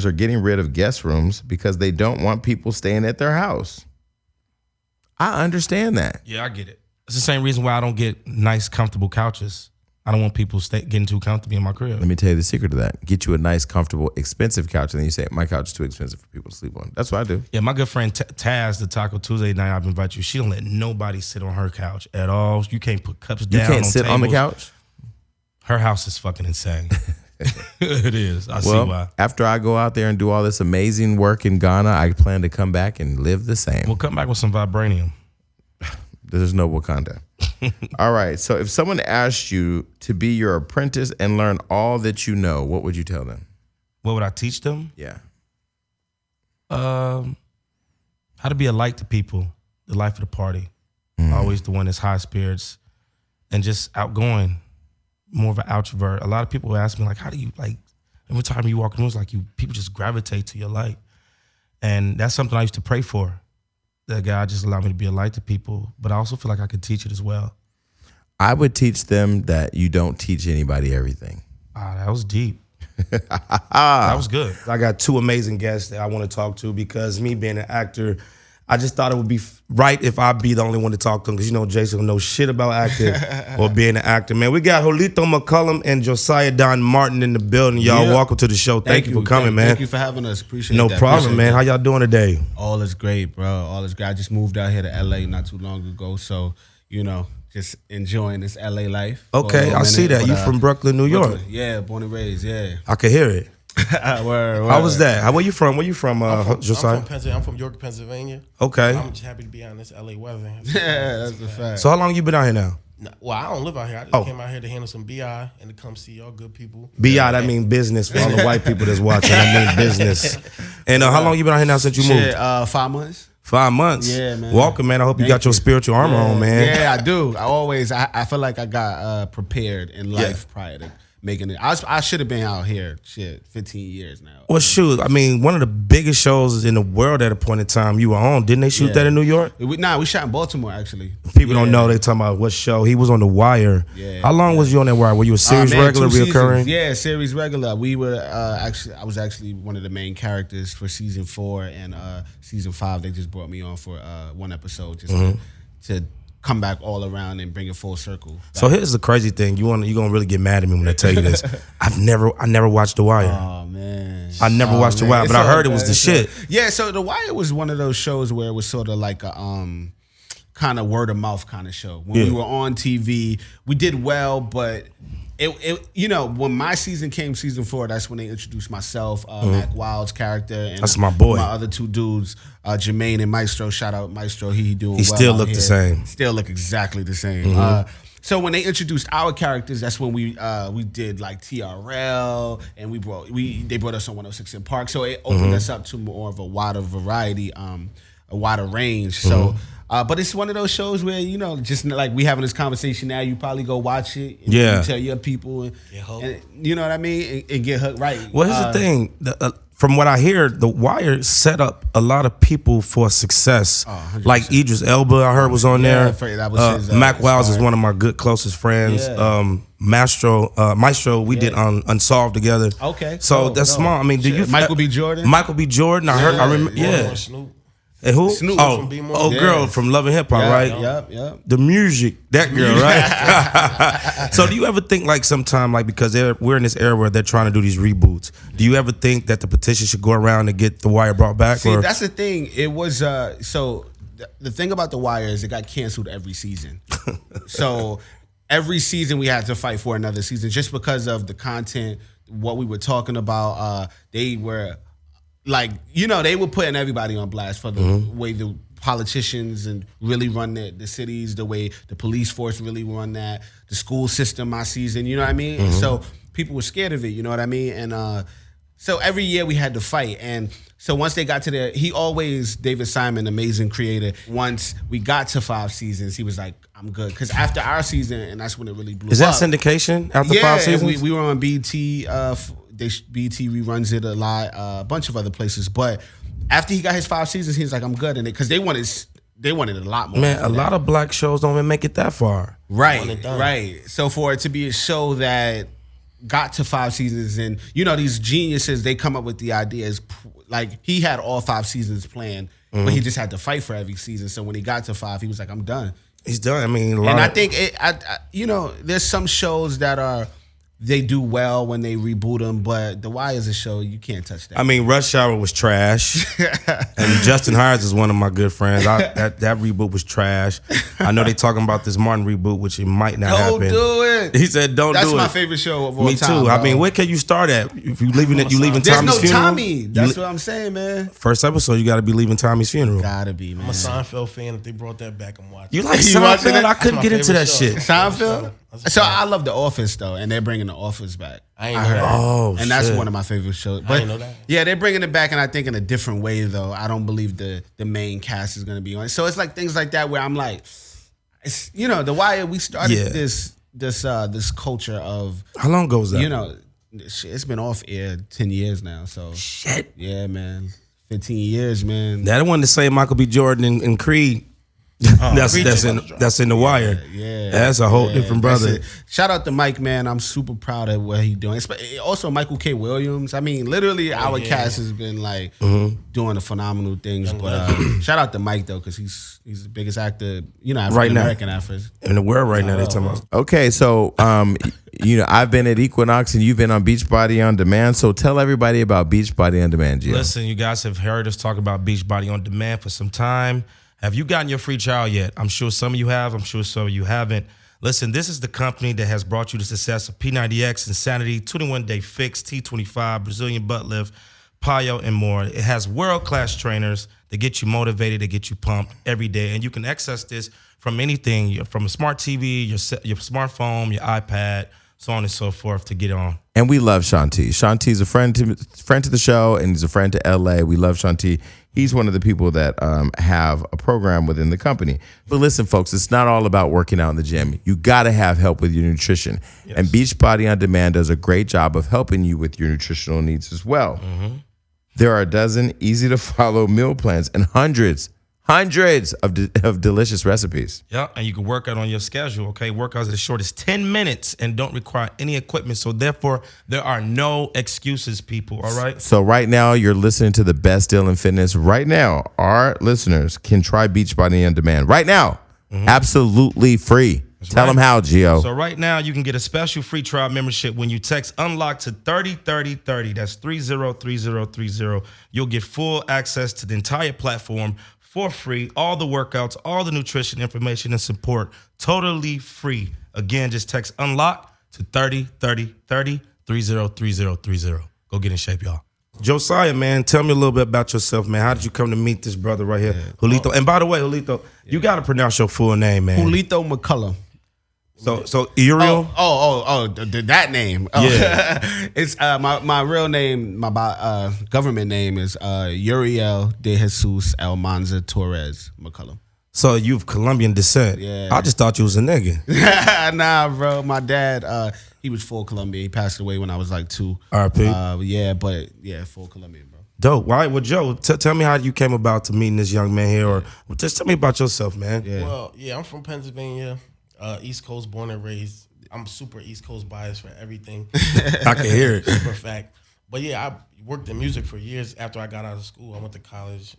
are getting rid of guest rooms because they don't want people staying at their house. I understand that. Yeah, I get it. It's the same reason why I don't get nice, comfortable couches. I don't want people getting too comfortable in my crib. Let me tell you the secret to that. Get you a nice, comfortable, expensive couch, and then you say, my couch is too expensive for people to sleep on. That's what I do. Yeah, my good friend Taz, the Taco Tuesday night I've invited you, she don't let nobody sit on her couch at all. You can't put cups down. You can't sit on the couch? Her house is fucking insane. It is. I see why. After I go out there and do all this amazing work in Ghana, I plan to come back and live the same. We'll come back with some vibranium. There's no Wakanda. All right. So if someone asked you to be your apprentice and learn all that you know, what would you tell them? What would I teach them? Yeah. How to be a light to people, the life of the party. Always the one that's high spirits and just outgoing, more of an outrovert. A lot of people ask me, like, how do you, like, every time you walk in the room, it's like people just gravitate to your light. And that's something I used to pray for. That God just allowed me to be a light to people, but I also feel like I could teach it as well. I would teach them that you don't teach anybody everything. That was deep. That was good. I got two amazing guests that I want to talk to because me being an actor, I just thought it would be right if I be the only one to talk to them because you know Jason don't know shit about acting or being an actor. Man, we got Jolito McCullum and Josiah Don Martin in the building. Y'all, welcome to the show. Thank you for coming, man. Thank you for having us. Appreciate it. No problem, man. How y'all doing today? All is great, bro. All is great. I just moved out here to LA not too long ago, so you know, just enjoying this LA life. Okay, I see that. You from Brooklyn, New York? Brooklyn. Yeah, born and raised. Yeah. I could hear it. Word. How was that? Where you from? Josiah? I'm from York, Pennsylvania. Okay. I'm just happy to be out in this LA weather. Yeah, that's a fact. So how long you been out here now? Well, I don't live out here. I just came out here to handle some BI and to come see y'all good people. BI, that mean business for all the white people that's watching. That mean business. And how long you been out here now since you moved? 5 months. 5 months. Yeah, man. Welcome, man. I hope you got your spiritual armor on, man. Yeah, I do. I feel like I got prepared in life prior to making it. I should have been out here, 15 years now. Well, shoot. I mean, one of the biggest shows in the world at a point in time you were on. Didn't they shoot that in New York? We shot in Baltimore, actually. People don't know. They talking about what show. He was on The Wire. Yeah. How long was you on that Wire? Were you a series regular, reoccurring? Yeah, series regular. We were I was actually one of the main characters for season 4 and season 5. They just brought me on for one episode just to come back all around and bring it full circle. So here's the crazy thing. You're gonna really get mad at me when I tell you this. I never watched The Wire. Oh man. I never watched The Wire, but I heard it was the shit. Yeah, so The Wire was one of those shows where it was sort of like a kind of word of mouth kind of show. When we were on TV, we did well, but it you know, when my season came, season 4, that's when they introduced myself, Mac Wild's character, and that's my boy. My other two dudes, Jermaine and Maestro. Shout out Maestro, he doing. He well still out look here. the same. Still look exactly the same. So when they introduced our characters, that's when we did like TRL, and they brought us on 106 in Park. So it opened us up to more of a wider variety, a wider range. So. But it's one of those shows where, you know, just like we having this conversation now, you probably go watch it and you tell your people, and you know what I mean, and get hooked right. Well, here's the thing. From what I hear, The Wire set up a lot of people for success. Like Idris Elba, I heard was on there. That was his, Mac Wiles is one of my good closest friends. Maestro, we did Unsolved together. Okay, so that's small. I mean, do you Michael B. Jordan? Michael B. Jordan. I remember. Snoop. And who? Snoop from girl from Love and Hip Hop, right? Yep. The music, that girl, right? So do you ever think like sometime, like because we're in this era where they're trying to do these reboots, do you ever think that the petition should go around and get The Wire brought back? See, that's the thing. It was, so the thing about The Wire is it got canceled every season. So every season we had to fight for another season just because of the content, what we were talking about. They were... Like, you know, they were putting everybody on blast for the way the politicians and really run the cities, the way the police force really run that, the school system my season, you know what I mean? And so people were scared of it, you know what I mean? And so every year we had to fight. And so once they got to David Simon, amazing creator, once we got to 5 seasons, he was like, I'm good. Because after our season, and that's when it really blew up. Is that syndication after 5 seasons? We were on BT. BT reruns it a lot, a bunch of other places. But after he got his 5 seasons, he was like, I'm good in it. Because they wanted a lot more. Man, a lot of black shows don't even make it that far. Right. So for it to be a show that got to 5 seasons, and you know, these geniuses, they come up with the ideas. Like he had all 5 seasons planned but he just had to fight for every season. So when he got to 5, he was like, I'm done. He's done. I mean, I think there's some shows that they do well when they reboot them, but The Wire is a show you can't touch that. I mean, Rush Hour was trash, and Justin Hires is one of my good friends. That reboot was trash. I know they talking about this Martin reboot, which it might not happen. Don't do it. He said, "Don't do it." That's my favorite show of all time. Me too. Bro. I mean, where can you start at? If you leaving There's Tommy's no funeral. Tommy. That's what I'm saying, man. First episode, you got to be leaving Tommy's funeral. Gotta be, man. I'm a Seinfeld fan. If they brought that back, I'm watching. You like You watching Seinfeld? it? I couldn't That's get my into that favorite shit. show. Seinfeld? That's So a I love The Office though, and they're bringing The Office back. I ain't know that. Oh, And that's shit. one of my favorite shows. I But didn't know that. yeah, they're bringing it back, and I think in a different way though. I don't believe the main cast is going to be on it. So it's like things like that where I'm like, it's The Wire. We started this culture of How long ago was that? It's been off air 10 years now. So Shit. yeah, man, 15 years, man. That one to say Michael B. Jordan and Creed. That's in The Wire. Yeah, That's a whole different that's brother. it. Shout out to Mike, man. I'm super proud of what he's doing. Also, Michael K. Williams. I mean, literally, our cast has been like doing the phenomenal things. But shout out to Mike though, because he's the biggest actor, African American actor In the world right now, they talking about. Okay, so I've been at Equinox and you've been on Beachbody On Demand. So tell everybody about Beachbody On Demand, Gio. Listen, you guys have heard us talk about Beachbody On Demand for some time. Have you gotten your free trial yet? I'm sure some of you have. I'm sure some of you haven't. Listen, this is the company that has brought you the success of P90X, Insanity, 21-Day Fix, T25, Brazilian Butt Lift, Payo, and more. It has world-class trainers that get you motivated, that get you pumped every day. And you can access this from anything, from a smart TV, your smartphone, your iPad, so on and so forth to get on. And we love Shanti. Shanti's a friend to the show, and he's a friend to LA. We love Shanti. He's one of the people that have a program within the company. But listen, folks, it's not all about working out in the gym. You got to have help with your nutrition. Yes. And Beachbody On Demand does a great job of helping you with your nutritional needs as well. Mm-hmm. There are a dozen easy-to-follow meal plans and hundreds of delicious recipes. Yeah, and you can work out on your schedule, okay? Workouts as short as 10 minutes and don't require any equipment. So therefore, there are no excuses, people, all right? So right now, you're listening to the best deal in fitness. Right now, our listeners can try Beachbody On Demand. Right now, absolutely free. Tell them how, Gio. So right now, you can get a special free trial membership when you text Unlocked to 303030. That's 303030. You'll get full access to the entire platform for free, all the workouts, all the nutrition information and support, totally free. Again, just text Unlock to 303030, 303030. Go get in shape, y'all. Josiah, man, tell me a little bit about yourself, man. How did you come to meet this brother right here, Julito? And by the way, Julito, you got to pronounce your full name, man. Julito McCullum. So Uriel? That name. Yeah. It's my real name, my government name is Uriel de Jesus Almanza Torres McCullum. So you've Colombian descent. Yeah. I just thought you was a nigga. Nah, bro. My dad, he was full Colombian. He passed away when I was like 2. RP. Full Colombian, bro. Dope. All right, well, Joe, tell me how you came about to meeting this young man here, or just tell me about yourself, man. Yeah. Well, I'm from Pennsylvania, East Coast, born and raised. I'm super East Coast biased for everything. I can hear it. Super fact. But I worked in music for years after I got out of school. I went to college,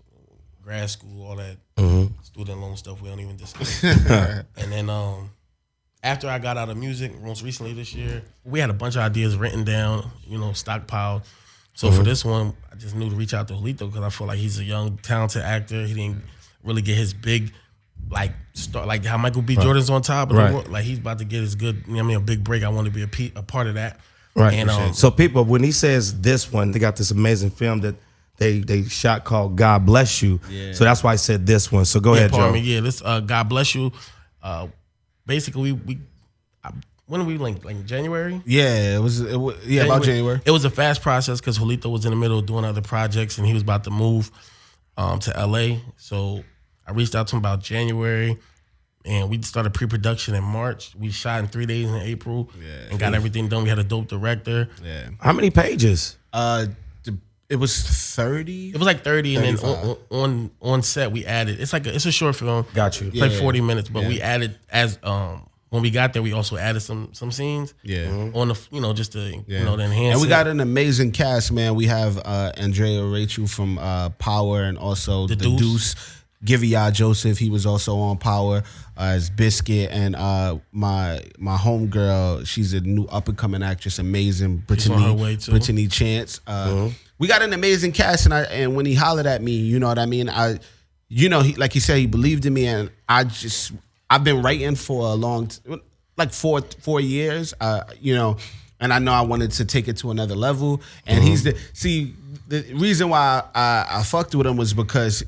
grad school, all that student loan stuff we don't even discuss. And then after I got out of music, most recently this year, we had a bunch of ideas written down, stockpiled. So for this one, I just knew to reach out to Julito because I feel like he's a young, talented actor. He didn't really get his big, start like how Michael B. Jordan's on top. Like he's about to get his good, a big break. I want to be a part of that. Right. And so people, when he says this one, they got this amazing film that they shot called God Bless You. Yeah. So that's why I said this one. So go ahead, Joe. This God Bless You. Basically, when we linked, like January? Yeah, it was about January. It was a fast process because Julito was in the middle of doing other projects and he was about to move to LA. So I reached out to him about January and we started pre-production in March. We shot in 3 days in April and got everything done. We had a dope director. Yeah. How many pages? It was 30. It was like 30 and 35. then on set we added. It's a short film. Got you. It's like 40 minutes, but we added as when we got there, we also added some scenes. On the just to to enhance. And we it. got an amazing cast, man. We have Andrea Rachel from Power, and also the Deuce. Giveon Joseph, he was also on Power as Biscuit, and my homegirl, she's a new up and coming actress, amazing, Brittany Chance. We got an amazing cast, and when he hollered at me, you know what I mean. He, like he said, he believed in me, and I've been writing for a long, like 4 years, and I know I wanted to take it to another level, and the reason why I fucked with him was because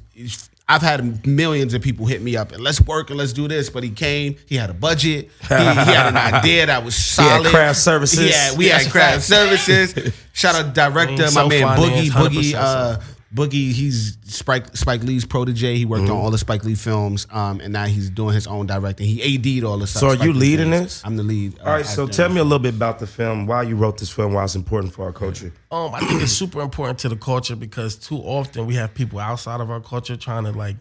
I've had millions of people hit me up and let's work and let's do this. But he came, he had a budget, he had an idea that was solid. He had craft services. Yeah, we had craft services. Shout out director, my man Boogie, he's Spike Lee's protege. He worked on all the Spike Lee films, and now he's doing his own directing. He AD'd all the stuff. So are you leading this? I'm the lead. All right, so tell me a little bit about the film, why you wrote this film, why it's important for our culture. I think it's super important to the culture because too often we have people outside of our culture trying to like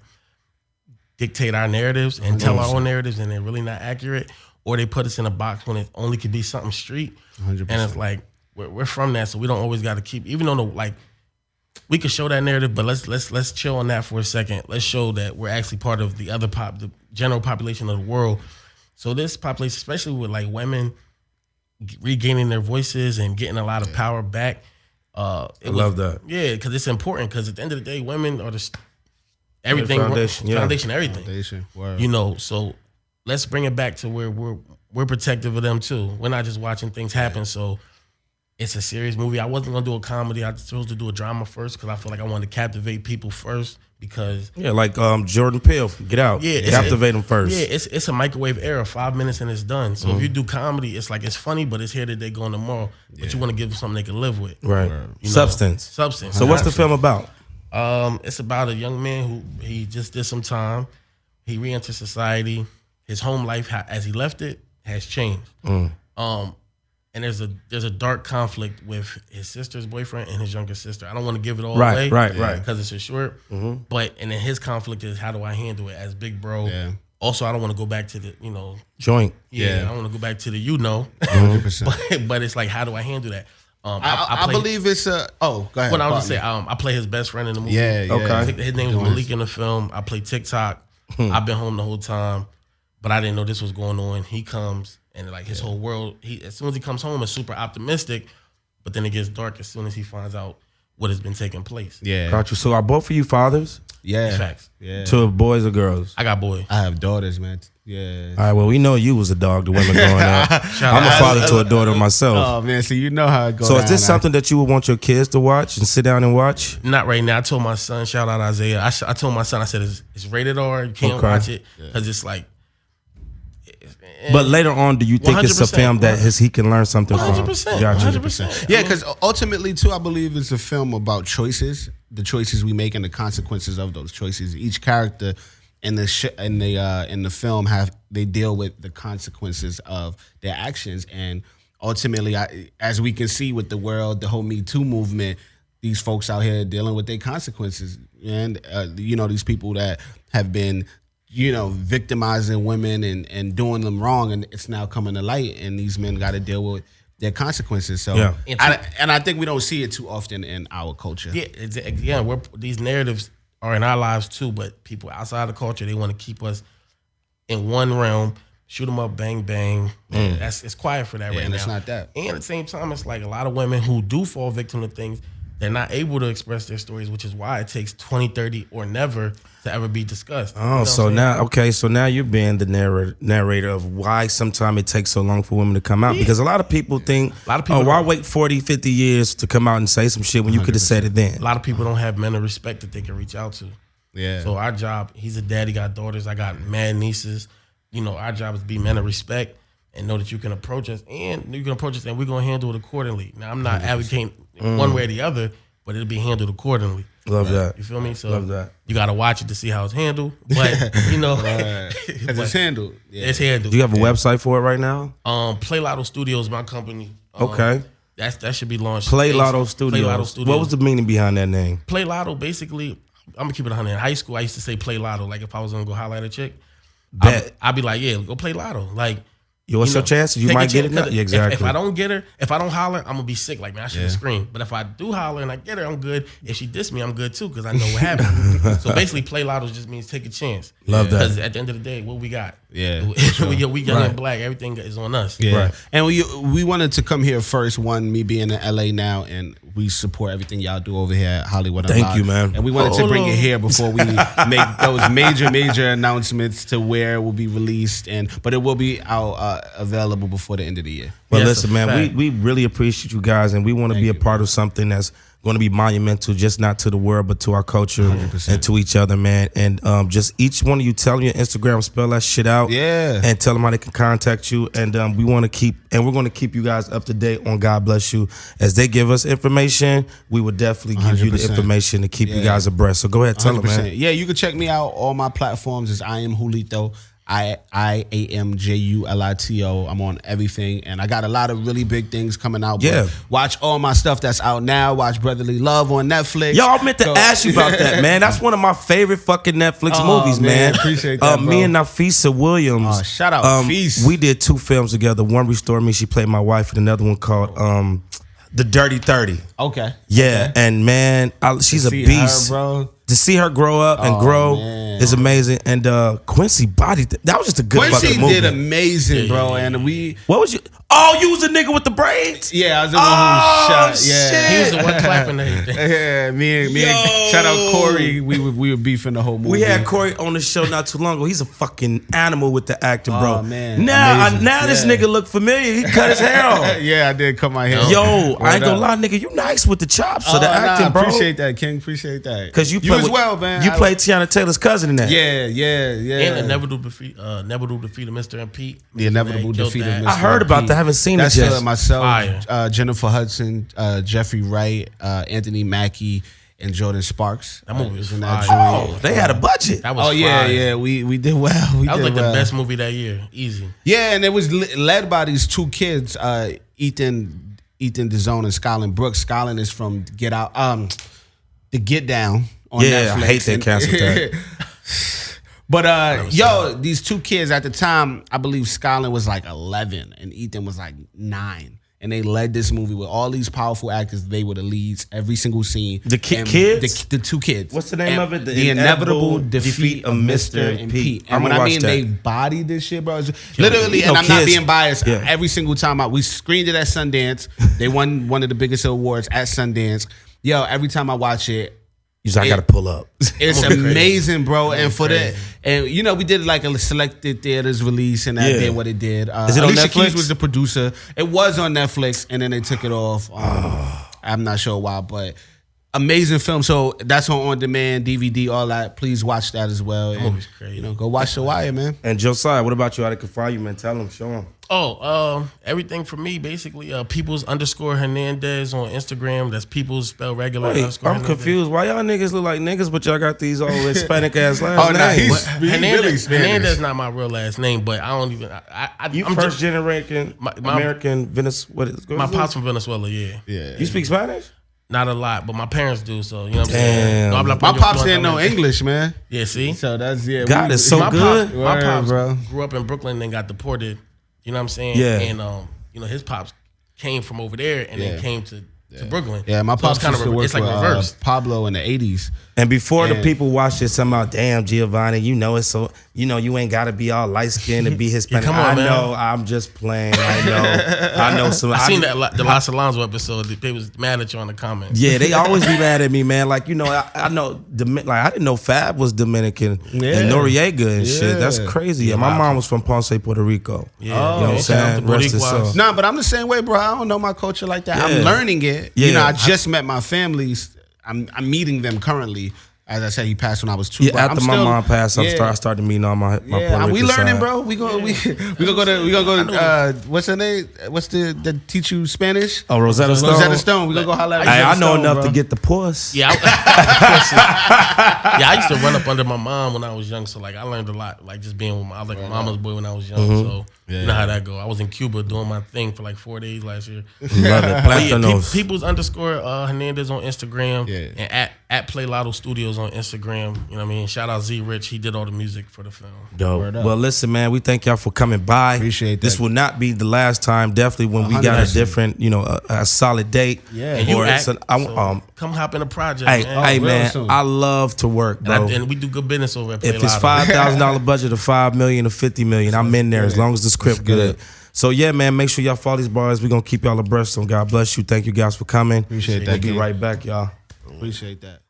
dictate our narratives and tell our own narratives, and they're really not accurate, or they put us in a box when it only could be something street. 100%. And it's like we're from that, so we don't always got to keep, even though we could show that narrative, but let's chill on that for a second. Let's show that we're actually part of the general population of the world. So this population, especially with like women regaining their voices and getting a lot of power back. I love that. Yeah, because it's important. Because at the end of the day, women are everything, foundation, everything. Foundation. Word. So let's bring it back to where we're protective of them too. We're not just watching things happen. So. It's a serious movie. I wasn't gonna do a comedy. I was supposed to do a drama first because I feel like I wanted to captivate people first. Because like Jordan Peele, Get Out. Yeah, captivate them first. Yeah, it's a microwave era, 5 minutes and it's done. So if you do comedy, it's like it's funny, but it's here today, gone tomorrow. But you want to give them something they can live with, right? Substance. Substance. So what's the film about? It's about a young man who he just did some time. He re-entered society. His home life, as he left it, has changed. And there's a dark conflict with his sister's boyfriend and his younger sister. I don't want to give it all away, right, because it's a short. But and then his conflict is how do I handle it as big bro? Yeah. Also, I don't want to go back to the joint. Yeah, I don't want to go back to the 100%. But it's like how do I handle that? I believe it's go ahead. What I was gonna say, I play his best friend in the movie. Yeah. Okay. His name is Malik in the film. I play TikTok. I've been home the whole time, but I didn't know this was going on. He comes. And like his whole world, as soon as he comes home, is super optimistic, but then it gets dark as soon as he finds out what has been taking place. Yeah. Got you. So are both of you fathers? Yeah. Facts. Yeah. To boys or girls? I got boys. I have daughters, man. Yeah. All right. Well, we know you was a dog to women growing up. I'm a father to a daughter myself. Oh man, so you know how it goes. So is this something that you would want your kids to watch and sit down and watch? Not right now. I told my son, shout out Isaiah. I told my son, I said it's rated R. You can't watch it because it's like. But later on, do you think it's a film that he can learn something from? 100%. Gotcha. 100%. Yeah, because ultimately, too, I believe it's a film about choices, the choices we make and the consequences of those choices. Each character in the film they deal with the consequences of their actions, and ultimately, as we can see with the world, the whole Me Too movement, these folks out here dealing with their consequences, and these people that have been victimizing women and doing them wrong, and it's now coming to light, and these men got to deal with their consequences. So, I think we don't see it too often in our culture. Yeah, these narratives are in our lives too, but people outside the culture, they want to keep us in one realm, shoot them up, bang, bang. It's quiet for that right now. And it's not that. And at the same time, it's like a lot of women who do fall victim to things, they're not able to express their stories, which is why it takes 20, 30, or never to ever be discussed. Oh, so now you're being the narrator of why sometimes it takes so long for women to come out. Because a lot of people think, why wait 40, 50 years to come out and say some shit when you could have said it then? A lot of people don't have men of respect that they can reach out to. Yeah. So our job, he's a dad, he got daughters, I got mad nieces. Our job is to be men of respect and know that you can approach us, and we're going to handle it accordingly. Now, I'm not advocating one way or the other, but it'll be handled accordingly. Love that. You feel me? So love that. You got to watch it to see how it's handled. But, because it's handled. Yeah. It's handled. Do you have a website for it right now? Play Lotto Studios, my company. Okay. That should be launched. Play Lotto Studios. Play Lotto Studios. What was the meaning behind that name? Play Lotto, basically, I'm going to keep it 100. In high school, I used to say play Lotto. Like, if I was going to go holler at a chick, I'd be like, yeah, go play Lotto. Like, What's your chance? You take a might get chance, it now. 'cause Yeah, exactly. If I don't get her, if I don't holler, I'm gonna be sick. Like, man, I should have screamed. But if I do holler and I get her, I'm good. If she diss me, I'm good too, because I know what happened. So basically, play lotto just means take a chance. Love that. Because at the end of the day, what we got? Yeah, we young and black. Everything is on us. Yeah. Right. And we wanted to come here first. One, me being in LA now, and we support everything y'all do over here at Hollywood Thank Unlocked. you, man. And we wanted to bring it here before we make those major announcements to where it will be released, but it will be out available before the end of the year. Well, Yes, listen, a man, fact. we really appreciate you guys, and we want to be a part of something that's going to be monumental, just not to the world, but to our culture 100%. and to each other, man. And just each one of you, tell your Instagram, spell that shit out, Yeah. and tell them how they can contact you. And we want to keep, and we're going to keep you guys up to date on God Bless You. As they give us information, we would definitely give you the 100%. information to keep you Yeah. guys abreast. So go ahead, tell them, man. Yeah, you can check me out. All my platforms is I am Julito. IAMJULITO. I'm on everything, and I got a lot of really big things coming out. Yeah. But watch all my stuff that's out now. Watch Brotherly Love on Netflix. Y'all meant to Go- ask you about that, man. That's one of my favorite fucking Netflix Oh, movies, man. man. Appreciate that, Me bro. and Nafisa Williams. Oh, shout out, Feast. We did 2 films together. One, Restore Me. She played my wife, and another one called The Dirty 30. Okay. Yeah, and man, she's a See beast. her, bro. To see her grow up and grow man. is amazing. And Quincy bodied that was just a good Quincy fucking movie. did amazing, bro. And we, What was you? Oh, you was the nigga with the braids? yeah, I was the one who shot. Yeah. He was the one clapping everything. Yeah, me and shout out Corey. We were beefing the whole movie. We had Corey on the show not too long ago. He's a fucking animal with the acting, bro. Oh, man. Now, Amazing. this Yeah. nigga look familiar. He cut his hair off. Yeah, I did cut my hair. Yo, I ain't Word gonna up. lie, nigga. You nice with the chops of the Nah, acting, bro. Appreciate that, King. Appreciate that. Because you as well, man. You played Tiana Taylor's cousin in that. Yeah. And inevitable defeat of Mr. and Pete. The inevitable Man, killed defeat that. of Mr. I heard about that. I haven't seen That's it yet. myself, Fire. Jennifer Hudson, Jeffrey Wright, Anthony Mackie, and Jordan Sparks. That movie was in that fire. joint. Oh, they had a budget. That was Oh yeah, fire. yeah. We did well. That was like the best movie that year. Easy. Yeah, and it was led by these 2 kids, Ethan DeZone and Skyland Brooks. Skyland is from Get Out, the Get Down on Yeah, Netflix. I hate they canceled that. But yo, these 2 kids at the time, I believe Skyland was like 11 and Ethan was like 9. And they led this movie with all these powerful actors. They were the leads every single scene. The And kids? The 2 kids. What's the name of it? The inevitable defeat of Mr. and Pete. And I'ma when I watch mean that. they bodied this shit, bro, it's literally, You and know, I'm not kids- being biased. Yeah. Every single time we screened it at Sundance. They won one of the biggest awards at Sundance. Yo, every time I watch it, You said, I got to pull up. it's amazing, bro. And for that, and you know, we did like a selected theaters release, and that Yeah. did what it did. Is it on Alicia Netflix? Keys was the producer. It was on Netflix, and then they took it off. I'm not sure why, but amazing film. So that's on demand, DVD, all that. Please watch that as well. And, movie's crazy. You know, go watch The Wire, man. And Josiah, what about you? How they can find you, man? Tell them, show them. Everything for me basically. Peoples_Hernandez on Instagram. That's Peoples spelled regular. Wait, underscore I'm Hernandez. confused. Why y'all niggas look like niggas, but y'all got these all Hispanic ass last Oh, nah, names? he really Hernandez, Spanish. Hernandez not my real last name, but I don't even. You I'm first just, generation My- American Venezuela. my pops from Venezuela. Yeah, You speak Spanish? not a lot, but my parents do. So you know what I'm Damn. saying. No habla My español pops didn't fluentamente. know English, man. Yeah, see. So that's God is so my good. Pops, my Word, pops bro. grew up in Brooklyn and got deported. You know what I'm saying? Yeah. And his pops came from over there and then came to Brooklyn. Yeah, my So pops it's kind used to of work it's like with reversed. Pablo in the 80s. And before the Yeah. people watch this, I'm out, damn, Giovanni, you know it's so, you know, you ain't got to be all light skinned to be Hispanic. come on, I man. know, I'm just playing. I know some. I seen that the Los Alonso episode. They was mad at you on the comments. Yeah, they always be mad at me, man. Like, you know, I know, like, I didn't know Fab was Dominican Yeah. and Noriega and shit. That's Yeah. crazy. Yeah, my mom was from Ponce, Puerto Rico. Yeah. You know what I'm Okay. saying? Rest his soul. Boricuas. Nah, but I'm the same way, bro. I don't know my culture like that. I'm Yeah. learning it. Yeah. You know, I just met my families. I'm meeting them currently. As I said, he passed when I was 2. Yeah, but I'm after my still- mom passed, I yeah. started meeting all my Yeah, Puerto we Rican learning, side. bro. We gonna go to what's her name? What's the teach you Spanish? Oh, Rosetta Stone. Rosetta Stone. We gonna go holler at Hey, Rosetta I know Stone, enough bro. to get the puss. Yeah, I used to run up under my mom when I was young. So like I learned a lot, like just being with I was like a mama's boy when I was young. So you know how that go. I was in Cuba doing my thing for like 4 days last year. Love it. But yeah, Plantanos. Peoples_Hernandez on Instagram Yeah. and at Play Lotto Studios on Instagram. You know what I mean? Shout out Z Rich. He did all the music for the film. Dope. Well, listen, man, we thank y'all for coming by. Appreciate that. This will not be the last time. Definitely when we got a different, a solid date. Yeah. And you Or act, it's come hop in a project, hey, man. hey, real man, soon. I love to work, bro. And we do good business over at Play If it's Lotto. $5,000 budget or $5 million or $50 million, I'm in there as long as the script good. So yeah, man, make sure y'all follow these bars. We're gonna keep y'all abreast on. God bless you. Thank you guys for coming. Appreciate We'll that. be King. right back, y'all. Appreciate that.